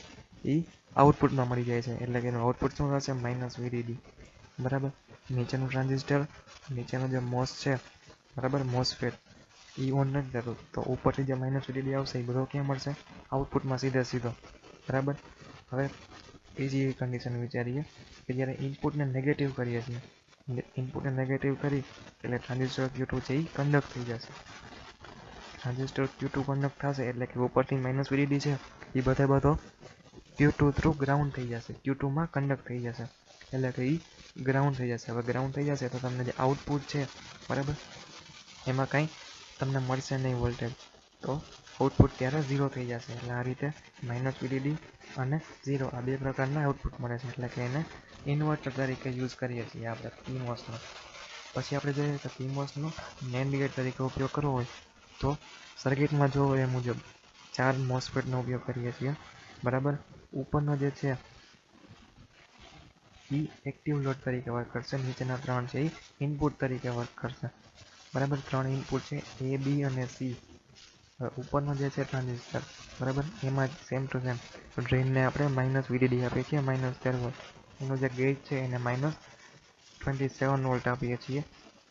એ આઉટપુટમાં મળી જાય છે, એટલે કે એનું આઉટપુટ શું થશે? માઇનસ VDD, બરાબર. નીચેનું ટ્રાન્ઝિસ્ટર, નીચેનો જે મોસ છે, બરાબર, મોસફેટ એ ઓન નથી થતું, તો ઉપરથી જે માઇનસ VDD આવશે એ બધો ક્યાં મળશે? આઉટપુટમાં સીધો, બરાબર. હવે બીજી કન્ડિશન વિચારીએ કે જ્યારે ઇનપુટને નેગેટિવ કરીએ છીએ, ઇનપુટને નેગેટિવ કરી એટલે ટ્રાન્ઝિસ્ટર Q2 છે એ કન્ડક્ટ થઈ જશે. ટ્રાન્ઝિસ્ટર Q2 કન્ડક્ટ થશે એટલે કે ઉપરથી માઇનસ VDD છે એ બધો Q2 થ્રુ ગ્રાઉન્ડ થઈ જશે, Q2 માં કન્ડક્ટ થઈ જશે, એટલે કે એ ગ્રાઉન્ડ થઈ જશે. હવે ગ્રાઉન્ડ થઈ જશે તો તમને જે આઉટપુટ છે, બરાબર, એમાં કંઈ તમને મળશે નહીં વોલ્ટેજ, તો આઉટપુટ ત્યારે 0 થઈ જશે. એટલે આ રીતે માઇનસ VDD અને 0 આ બે પ્રકારના આઉટપુટ મળે છે, એટલે કે એને ઇન્વર્ટર તરીકે યુઝ કરીએ છીએ આપણે PMOSનો. પછી આપણે જોઈએ તો PMOSનો NAND ગેટ તરીકે ઉપયોગ કરવો હોય તો સર્કિટમાં જોવો એ મુજબ 4 MOSFETનો ઉપયોગ કરીએ છીએ, બરાબર. ઉપરનો જે છે એ એક્ટિવ લોડ તરીકે વર્ક કરશે, નીચેના 3 છે એ ઇનપુટ તરીકે વર્ક કરશે, બરાબર. 3 ઇનપુટ છે A, B અને C. ઉપરનો જે છે ટ્રાન્ઝિસ્ટર, બરાબર, એમાં સેમ ટુ સેમ ડ્રેઇનને આપણે માઇનસ VDD આપીએ છીએ -13 વોલ્ટ, એનો જે ગેટ છે એને -27 વોલ્ટ આપીએ છીએ,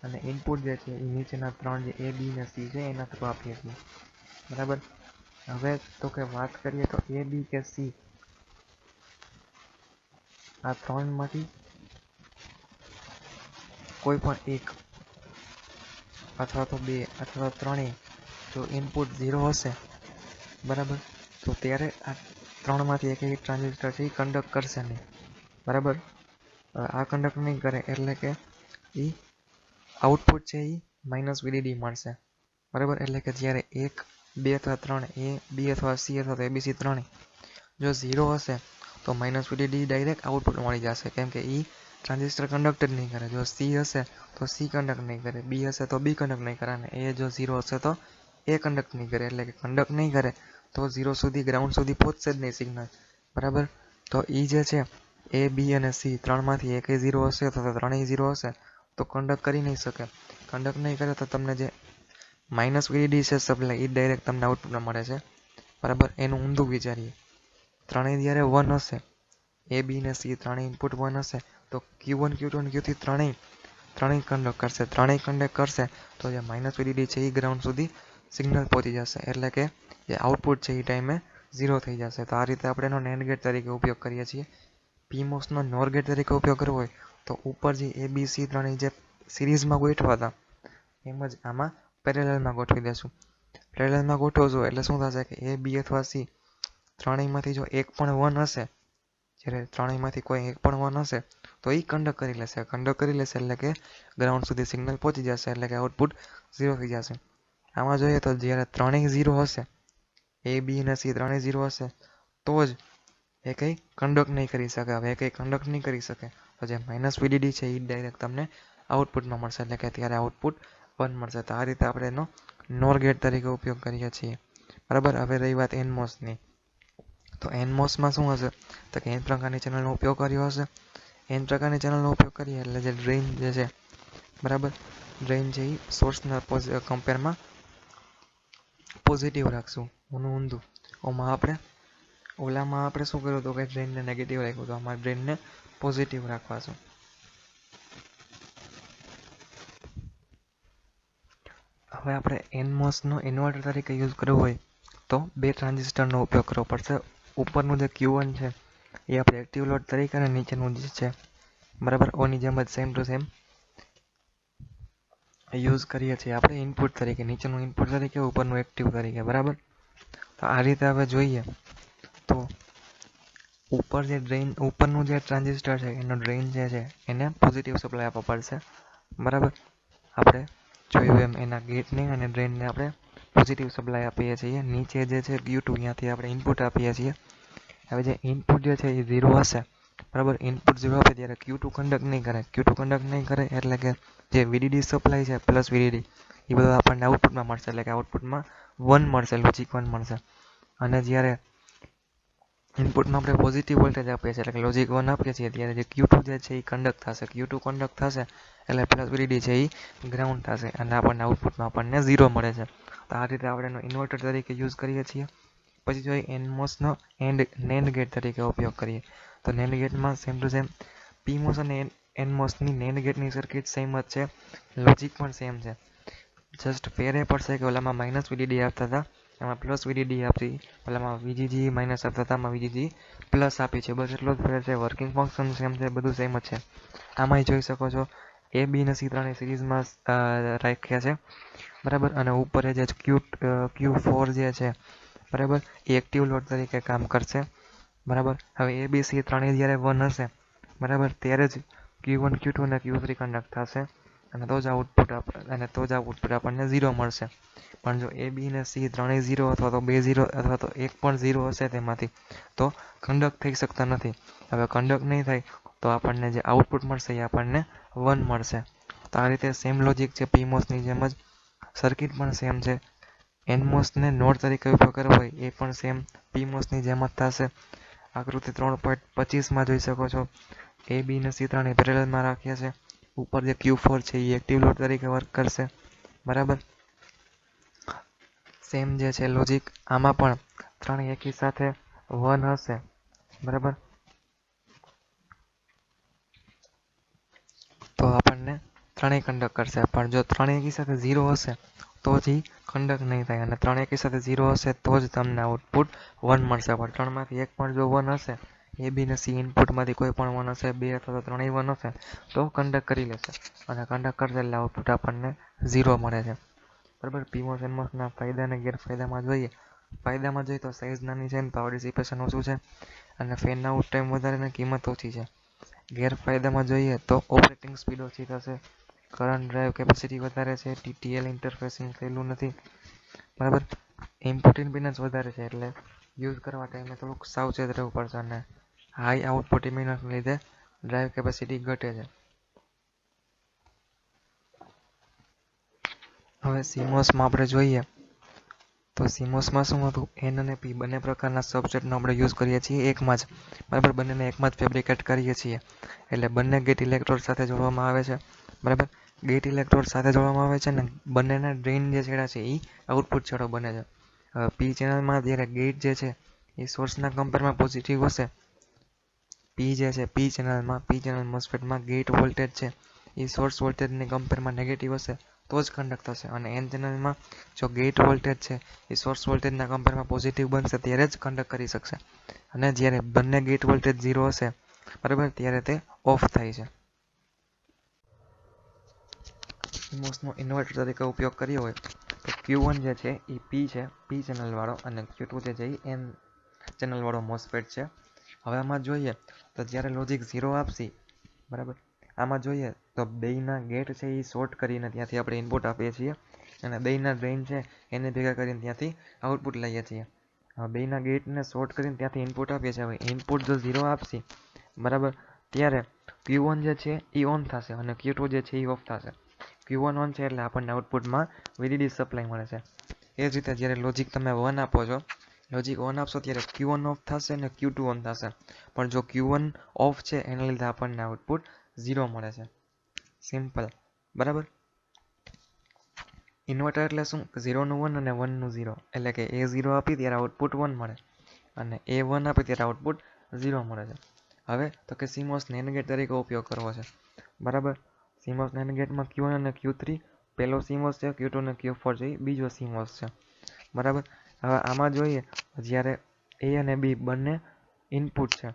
અને ઇનપુટ જે છે એ નીચેના 3 જે A, B અને C છે એના થ્રુ આપીએ છીએ, બરાબર. હવે તો કે વાત કરીએ તો A, B કે C આ 3માંથી કોઈ પણ એક અથવા તો 2 અથવા તો 3 જો ઇનપુટ 0 હશે, બરાબર, તો ત્યારે આ 3માંથી એક ટ્રાન્ઝિસ્ટર છે એ કન્ડક્ટ કરશે નહીં, બરાબર. આ કન્ડક્ટ નહીં કરે એટલે કે એ આઉટપુટ છે એ માઇનસ VDD મળશે, બરાબર. એટલે કે જ્યારે 1, 2 અથવા 3 A, B અથવા C અથવા તો ABC 3 જો 0 હશે તો માઇનસ VDD ડાયરેક્ટ આઉટપુટ મળી જશે, કેમ કે એ ટ્રાન્ઝિસ્ટર કન્ડક્ટ જ નહીં કરે. જો C હશે તો C કન્ડક્ટ નહીં કરે, B હશે તો B કન્ડક્ટ નહીં કરે, અને A જો 0 હશે તો A કન્ડક્ટ નહીં કરે, એટલે કે કન્ડક્ટ નહીં કરે તો 0 સુધી ગ્રાઉન્ડ સુધી પહોંચશે જ નહીં સિગ્નલ, બરાબર. તો એ જે છે A, B અને C 3માંથી એક 0 હશે અથવા તો 3 0 હશે તો કન્ડક્ટ કરી નહીં શકે. કન્ડક્ટ નહીં કરે તો તમને જે માઇનસ VDD છે સપ્લાય એ ડાયરેક્ટ તમને આઉટપુટમાં મળે છે, બરાબર. એનું ઊંધું વિચારીએ, 3 જ્યારે 1 હશે, A, B અને C 3 ઇનપુટ 1 હશે તો Q1, Q2 અને Q3 ત્રણેય કન્ડક્ટ કરશે, ત્રણેય કન્ડક્ટ કરશે તો જે માઇનસ VDD છે એ ગ્રાઉન્ડ સુધી સિગ્નલ પહોંચી જશે, એટલે કે જે આઉટપુટ છે એ ટાઈમે 0 થઈ જશે. તો આ રીતે આપણે એનો NAND ગેટ તરીકે ઉપયોગ કરીએ છીએ. PMOSનો NOR ગેટ તરીકે ઉપયોગ કરવો હોય તો ઉપર જે A, B, C ત્રણેય જે સિરીઝમાં ગોઠવા હતા એમ જ આમાં પેરેલલમાં ગોઠવી દેશું. પેરેલલમાં ગોઠવશું એટલે શું થશે કે A, B અથવા C ત્રણેયમાંથી જો એક પણ 1 હશે, જ્યારે ત્રણેયમાંથી કોઈ એક પણ 1 હશે તો એ કન્ડક્ટ કરી લેશે એટલે કે ગ્રાઉન્ડ સુધી સિગ્નલ પહોંચી જશે, એટલે કે આઉટપુટ 0 થઈ જશે. આમાં જોઈએ તો જ્યારે ત્રણેય 0 હશે, A, B અને C ત્રણેય 0 હશે તો જ એ કંઈ કન્ડક્ટ નહીં કરી શકે. હવે એ કંઈ કન્ડક્ટ નહીં કરી શકે તો જે માઇનસ VDD છે એ ડાયરેક્ટ તમને આઉટપુટમાં મળશે, એટલે કે ત્યારે આઉટપુટ 1 મળશે. તો આ રીતે આપણે એનો NOR ગેટ તરીકે ઉપયોગ કરીએ છીએ, બરાબર. હવે રહી વાત NMOSની, તો NMOSમાં શું હશે તો કે N પ્રકારની ચેનલનો ઉપયોગ કર્યો હશે. N પ્રકારની ચેનલનો ઉપયોગ કરીએ એટલે જે ડ્રેઇન જે છે, બરાબર, ડ્રેઇન છે એ સોર્સના કમ્પેરમાં પોઝિટિવ રાખશું, ઊંધું. ઓલામાં આપણે શું કર્યું હતું કે ડ્રેઇનને નેગેટિવ રાખ્યું હતું, આમાં ડ્રેઇનને પોઝિટિવ રાખવાશું. હવે આપણે NMOSનો ઇન્વર્ટર તરીકે યુઝ કરવો હોય તો 2 ટ્રાન્ઝિસ્ટરનો ઉપયોગ કરવો પડશે. ઉપરનું જે Q1 છે એ આપણે એક્ટિવ લોડ તરીકે અને નીચેનું જે છે, બરાબર, ઓની જેમ જ સેમ ટુ સેમ યુઝ કરીએ છીએ આપણે ઇનપુટ તરીકે, નીચેનું ઇનપુટ તરીકે, ઉપરનું એક્ટિવ તરીકે, બરાબર. તો આ રીતે હવે જોઈએ તો ઉપરનું જે ટ્રાન્ઝિસ્ટર છે એનો ડ્રેઇન જે છે એને પોઝિટિવ સપ્લાય આપવો પડશે, બરાબર. આપણે જોયું એમ એના ગેટને અને ડ્રેઇનને આપણે પોઝિટિવ સપ્લાય આપીએ છીએ. નીચે જે છે Q2 ત્યાંથી આપણે ઇનપુટ આપીએ છીએ. હવે જે ઇનપુટ જે છે એ 0 હશે, બરાબર. ઇનપુટ 0 આપે ત્યારે Q2 કન્ડક્ટ નહીં કરે. Q2 કન્ડક્ટ નહીં કરે એટલે કે જે VDD સપ્લાય છે પ્લસ VDD એ બધું આપણને આઉટપુટમાં મળશે, એટલે કે આઉટપુટમાં 1 મળશે, લોજિક 1 મળશે. અને જ્યારે ઇનપુટમાં આપણે પોઝિટિવ વોલ્ટેજ આપીએ છીએ, એટલે કે લોજિક 1 આપીએ છીએ, ત્યારે જે Q2 જે છે એ કન્ડક્ટ થશે. Q2 કન્ડક્ટ થશે એટલે પ્લસ VDD છે એ ગ્રાઉન્ડ થશે અને આપણને આઉટપુટમાં આપણને 0 મળે છે. તો આ રીતે આપણે એનો ઇન્વર્ટર તરીકે યુઝ કરીએ છીએ. પછી જોઈએ એનમોસનો નેન્ડ ગેટ તરીકે ઉપયોગ કરીએ. તો નેન્ડ ગેટમાં સેમ ટુ સેમ પીમોસ અને એનમોસની નેન્ડ ગેટની સર્કિટ સેમ જ છે, લોજિક પણ સેમ છે. જસ્ટ ફેર એ પડશે કે ઓલામાં માઇનસ VDD આપતા હતા, એમાં પ્લસ VDD આપી. ઓલામાં VGG માઇનસ આપતા હતા, આમાં VGG પ્લસ આપી છે. બસ એટલો જ ફેર છે. વર્કિંગ ફંક્શન સેમ છે, બધું સેમ જ છે. આમાંય જોઈ શકો છો A, B અને C ત્રણેય સિરીઝમાં રાખ્યા છે, બરાબર. અને ઉપર જે Q4 જે છે, બરાબર, એ એક્ટિવ લોડ તરીકે કામ કરશે, બરાબર. હવે A, B, C ત્રણેય જ્યારે 1 હશે, બરાબર, ત્યારે જ Q1, Q2 અને Q3 કન્ડક્ટ થશે અને તો જ આઉટપુટ આપણને 0 મળશે. પણ જો A, B અને C ત્રણેય 0 અથવા તો 2 0 અથવા તો એક પણ 0 હશે તેમાંથી, તો કન્ડક્ટ થઈ શકતા નથી. હવે કન્ડક્ટ નહીં થાય તો આપણને જે આઉટપુટ મળશે એ આપણને 1 મળશે. તો આ રીતે સેમ લોજિક છે, પીમોસની જેમ જ. સર્કિટ પણ સેમ છે. એનમોસને નોડ તરીકે ઉપયોગ કરવો હોય એ પણ સેમ પીમોસની જેમ જ થશે. આકૃતિ 3.25માં જોઈ શકો છો A, B અને C ત્રણેય પેરેલલમાં રાખ્યા છે. ઉપર જે Q4 છે એ એક્ટિવ લોડ તરીકે વર્ક કરશે, બરાબર. સેમ જે છે લોજિક આમાં પણ ત્રણેય એકી સાથે 1 હશે, બરાબર. તો આપણને ત્રણેય કન્ડક્ટ કરશે. પણ જો ત્રણેય એકી સાથે 0 હશે તો જ કન્ડક્ટ નહીં થાય, અને ત્રણેય એકી સાથે 0 હશે તો જ તમને આઉટપુટ 1 મળશે. પણ ત્રણમાંથી એક પણ જો 1 હશે, A, B અને C ઇનપુટમાંથી કોઈ પણ 1 હશે, 2 અથવા તો ત્રણેય 1 હશે, તો કન્ડક્ટ કરી લેશે અને કન્ડક્ટ કરશે એટલે આઉટપુટ આપણને 0 મળે છે, બરાબર. પીમોસ એનમોસના ફાયદા અને ગેરફાયદામાં જોઈએ. ફાયદામાં જોઈએ તો સાઇઝ નાની છે, પાવર ડિસિપેશન ઓછું છે અને ફેન આઉટ ટાઈમ વધારે અને કિંમત ઓછી છે. ગેરફાયદામાં જોઈએ તો ઓપરેટિંગ સ્પીડ ઓછી થશે, કરંટ ડ્રાઈવ કેપેસિટી વધારે છે, TTL ઇન્ટરફેસિંગ થયેલું નથી, બરાબર. ઇનપુટ ઇમ્પિડન્સ વધારે છે એટલે યુઝ કરવા ટાઈમે થોડુંક સાવચેત રહેવું પડશે અને હાઈ આઉટપુટ ઇમ્પિડન્સને લીધે ડ્રાઈવ કેપેસિટી ઘટે છે. હવે CMOSમાં આપણે જોઈએ તો CMOSમાં શું હતું, N અને P બંને પ્રકારના સબસ્ટ્રેટનો આપણે યુઝ કરીએ છીએ એકમાં જ, બરાબર. બંનેને એકમાં જ ફેબ્રિકેટ કરીએ છીએ એટલે બંને ગેટ ઇલેક્ટ્રોડ સાથે જોડવામાં આવે છે, બરાબર. ગેટ ઇલેક્ટ્રોડ સાથે જોડવામાં આવે છે અને બંનેના ડ્રેઇન જે છેડા છે એ આઉટપુટ છેડો બને છે. P ચેનલમાં જ્યારે ગેટ જે છે એ સોર્સના કમ્પેરમાં પોઝિટિવ હશે, P જે છે P ચેનલ મોસ્ફેટમાં ગેટ વોલ્ટેજ છે એ સોર્સ વોલ્ટેજની કમ્પેરમાં નેગેટિવ હશે તો જ કન્ડક્ટ થશે. અને N ચેનલમાં જો ગેટ વોલ્ટેજ છે એ સોર્સ વોલ્ટેજના કમ્પેરમાં પોઝિટિવ બનશે ત્યારે જ કન્ડક્ટ કરી શકશે. અને જ્યારે બંને ગેટ વોલ્ટેજ 0 હશે, બરાબર, ત્યારે તે ઓફ થાય છે. CMOSનો ઇન્વર્ટર તરીકે ઉપયોગ કર્યો હોય તો Q1 જે છે એ P છે, P ચેનલવાળો, અને Q2 જે છે એ N ચેનલવાળો મોસ્ફેટ છે. હવે આમાં જોઈએ તો જ્યારે લોજિક 0 આપશે, બરાબર, આમાં જોઈએ તો બેયના ગેટ છે એ શોર્ટ કરીને ત્યાંથી આપણે ઇનપુટ આપીએ છીએ અને બેયના ડ્રેઇન છે એને ભેગા કરીને ત્યાંથી આઉટપુટ લઈએ છીએ. હવે બેયના ગેટને શોર્ટ કરીને ત્યાંથી ઇનપુટ આપીએ છીએ. હવે ઇનપુટ જો 0 આપશે, બરાબર, ત્યારે Q1 જે છે એ ઓન થશે અને Q2 જે છે એ ઓફ થશે. Q1 ઓન છે એટલે આપણને આઉટપુટમાં VDD સપ્લાય મળે છે. એ જ રીતે જ્યારે લોજિક તમે 1 આપો છો, લોજિક 1 આપશો ત્યારે Q1 ઓફ થશે અને Q2 ઓન થશે. પણ જો Q1 ઓફ છે એના લીધે આપણને આઉટપુટ 0 મળે છે. સિમ્પલ, બરાબર. ઇન્વર્ટર એટલે શું, 0 નું 1 અને 1 નું 0, એટલે કે A0 આપી ત્યારે આઉટપુટ 1 મળે અને A1 આપી ત્યારે આઉટપુટ 0 મળે છે. હવે તો કે CMOS NAND ગેટ તરીકે ઉપયોગ કરવો છે, બરાબર. CMOS NAND ગેટમાં Q1 અને Q3 પહેલો CMOS છે, Q2 અને Q4 છે બીજો CMOS છે, બરાબર. હવે આમાં જોઈએ જ્યારે A અને B બંને ઇનપુટ છે,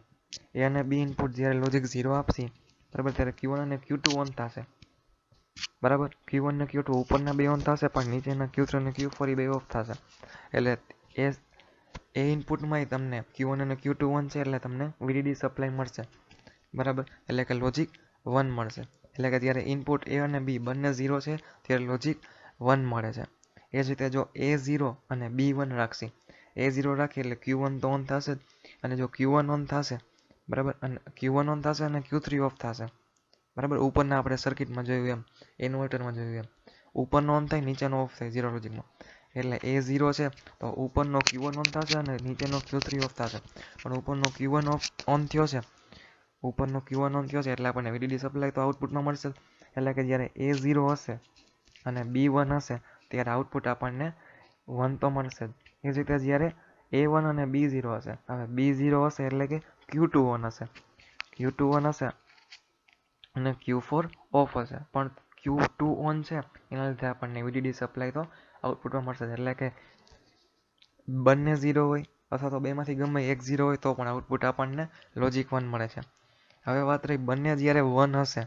A અને B ઇનપુટ જ્યારે લોજિક 0 આપશે, બરાબર, ત્યારે Q1 અને Q2 ઓન થશે, બરાબર. Q1 અને Q2 ઉપરના બે ઓન થશે પણ નીચેના Q3 અને Q4 એ બે ઓફ થશે. એટલે એ ઇનપુટમાં તમને Q1 અને Q2 ઓન છે એટલે તમને VDD સપ્લાય મળશે, બરાબર. એટલે કે લોજિક 1 મળશે. એટલે કે જ્યારે ઇનપુટ A અને B બંને 0 છે ત્યારે લોજિક 1 મળે છે. એ જ રીતે જો A0 અને B1 રાખશી, A0 રાખીએ એટલે Q1 તો ઓન થશે જ, અને જો Q1 ઓન થશે બરાબર, અને Q1 ઓન થશે અને Q3 ઓફ થશે બરાબર. ઉપરના આપણે સર્કિટમાં જોયું એમ, ઇન્વર્ટરમાં જોયું એમ, ઉપરનો ઓન થાય નીચેનો ઓફ થાય ઝીરો લોજિકમાં. એટલે A0 છે તો ઉપરનો Q1 ઓન થશે અને નીચેનો Q3 ઓફ થશે. પણ ઉપરનો Q1 ઓન થયો છે, ઉપરનો Q1 ઓન થયો છે એટલે આપણને VDD સપ્લાય તો આઉટપુટમાં મળશે. એટલે કે જ્યારે A0 હશે અને B1 હશે ત્યારે આઉટપુટ આપણને 1 તો મળશે જ. એ જ રીતે જ્યારે A1 અને B0 હશે, હવે B0 હશે એટલે કે Q2 ઓન હશે, Q2 ઓન હશે અને Q4 ઓફ હશે. પણ Q2 ઓન છે એના લીધે આપણને VDD સપ્લાય તો આઉટપુટમાં મળશે. એટલે કે બંને 0 હોય અથવા તો બેમાંથી ગમે એક 0 હોય તો પણ આઉટપુટ આપણને લોજિક 1 મળે છે. હવે વાત રહી બંને જ્યારે 1 હશે,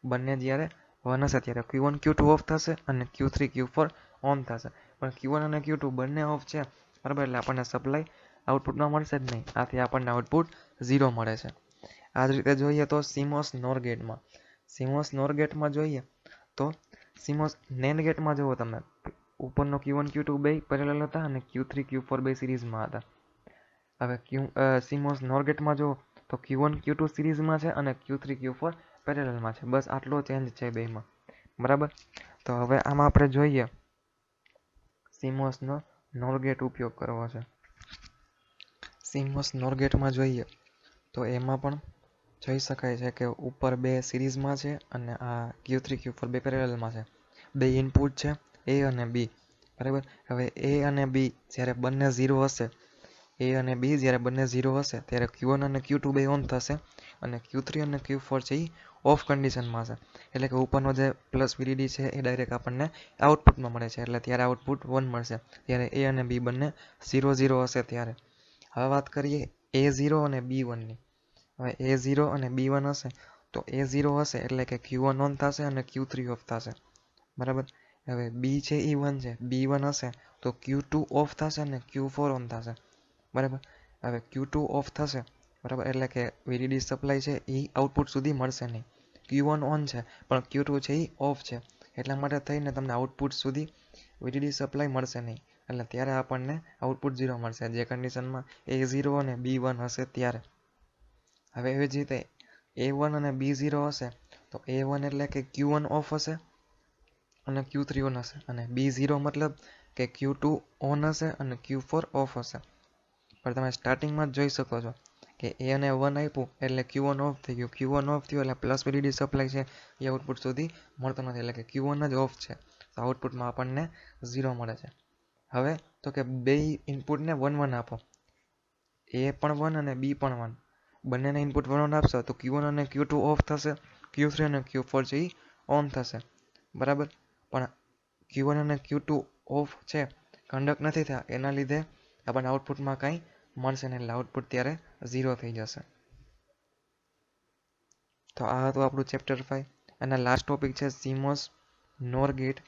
બંને જ્યારે 1 હશે ત્યારે Q1 Q2 ઓફ થશે અને Q3 Q4 ઓન થશે. પણ Q1 અને Q2 બંને ઓફ છે બરાબર, એટલે આપણને સપ્લાય આઉટપુટમાં મળશે જ નહીં. આથી આપણને આઉટપુટ 0 મળે છે. આ જ રીતે જોઈએ તો CMOS NOR ગેટમાં, CMOS NOR ગેટમાં જોઈએ તો CMOS NAND ગેટમાં જુઓ તમે, ઉપરનો Q1 Q2 બે પેરેલલ હતા અને Q3 Q4 બે સિરીઝમાં હતા. હવે CMOS NOR ગેટમાં જુઓ તો Q1 Q2 સિરીઝમાં છે અને Q3 Q4 પેરેલલમાં છે. બસ આટલો ચેન્જ છે બેમાં બરાબર. તો હવે આમાં આપણે જોઈએ CMOS નો NOR ગેટ ઉપયોગ કરવો છે. CMOS NOR ગેટમાં જોઈએ તો એમાં પણ જોઈ શકાય છે કે ઉપર બે સિરીઝમાં છે અને આ Q3 Q4 બે પેરેલલમાં છે. બે ઇનપુટ છે A અને B બરાબર. હવે A અને B જ્યારે બંને 0 હશે, A અને B જ્યારે બંને 0 હશે ત્યારે Q1 અને Q2 બે ઓન થશે અને Q3 અને Q4 છે એ ઓફ કન્ડિશનમાં હશે. એટલે કે ઉપરનો જે પ્લસ VDD છે એ ડાયરેક્ટ આપણને આઉટપુટમાં મળે છે. એટલે ત્યારે આઉટપુટ 1 મળશે ત્યારે A અને B બંને 0 0 હશે ત્યારે. હવે વાત કરીએ A0 અને B1ની. હવે A0 અને B1 હશે તો A0 હશે એટલે કે Q1 ઓન થશે અને Q3 ઓફ થશે બરાબર. હવે B છે એ 1 છે, B1 હશે તો Q2 ઓફ થશે અને Q4 ઓન થશે બરાબર. હવે Q2 ઓફ થશે બરાબર, એટલે કે VDD સપ્લાય છે એ આઉટપુટ સુધી મળશે નહીં. Q1 ઓન છે પણ Q2 છે એ ઓફ છે, એટલા માટે થઈને તમને આઉટપુટ સુધી VDD સપ્લાય મળશે નહીં. એટલે ત્યારે આપણને આઉટપુટ 0 મળશે, જે કન્ડિશનમાં A0 અને B1 હશે ત્યારે. હવે એવી જ રીતે A1 અને B0 હશે તો A1 એટલે કે Q1 ઓફ હશે અને Q3 ઓન હશે, અને B0 મતલબ કે Q2 ઓન હશે અને Q4 ઓફ હશે. પણ તમે સ્ટાર્ટિંગમાં જ જોઈ શકો છો કે A અને 1 આપ્યું એટલે Q1 ઓફ થઈ ગયું, Q1 ઓફ થયું એટલે પ્લસ VDD સપ્લાય છે એ આઉટપુટ સુધી મળતો નથી. એટલે કે Q1 જ ઓફ છે તો આઉટપુટમાં આપણને 0 મળે છે. હવે તો કે બે ઇનપુટને 1 1 આપો, A પણ 1 અને B પણ 1, બંનેને ઇનપુટ 1 1 આપશો તો Q1 અને Q2 ઓફ થશે, Q3 અને Q4 છે એ ઓન થશે બરાબર. પણ Q1 અને Q2 ઓફ છે, કન્ડક્ટ નથી થયા, એના લીધે આપણને આઉટપુટમાં કંઈ મળશે નહીં. એટલે આઉટપુટ ત્યારે 0 થઈ જશે. તો આ હતું આપણું ચેપ્ટર 5 અને લાસ્ટ ટોપિક છે CMOS NOR ગેટ.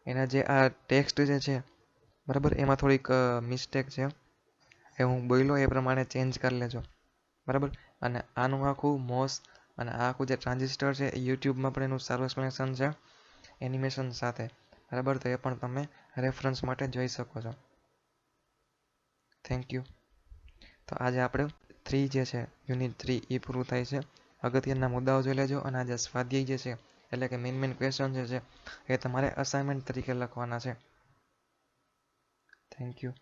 એના જે આ ટેક્સ્ટ જે છે બરાબર, એમાં થોડીક મિસ્ટેક છે, એ હું બોલ્યો એ પ્રમાણે ચેન્જ કરી લેજો બરાબર. અને આનું આખું MOS અને આ આખું જે ટ્રાન્ઝિસ્ટર છે એ યુટ્યુબમાં પણ એનું સારું એક્સપ્લેનેશન છે એનિમેશન સાથે બરાબર. તો એ પણ તમે રેફરન્સ માટે જોઈ શકો છો. Thank you. તો આજે આપણે 3 જે છે યુનિટ 3 એ પૂરું થાય છે. અગત્યના મુદ્દાઓ જોઈ લેજો અને આજે સ્વાધ્યાય જે છે એટલે કે મેઇન ક્વેશ્ચન જે છે એ તમારે અસાઇનમેન્ટ તરીકે લખવાના છે. Thank you.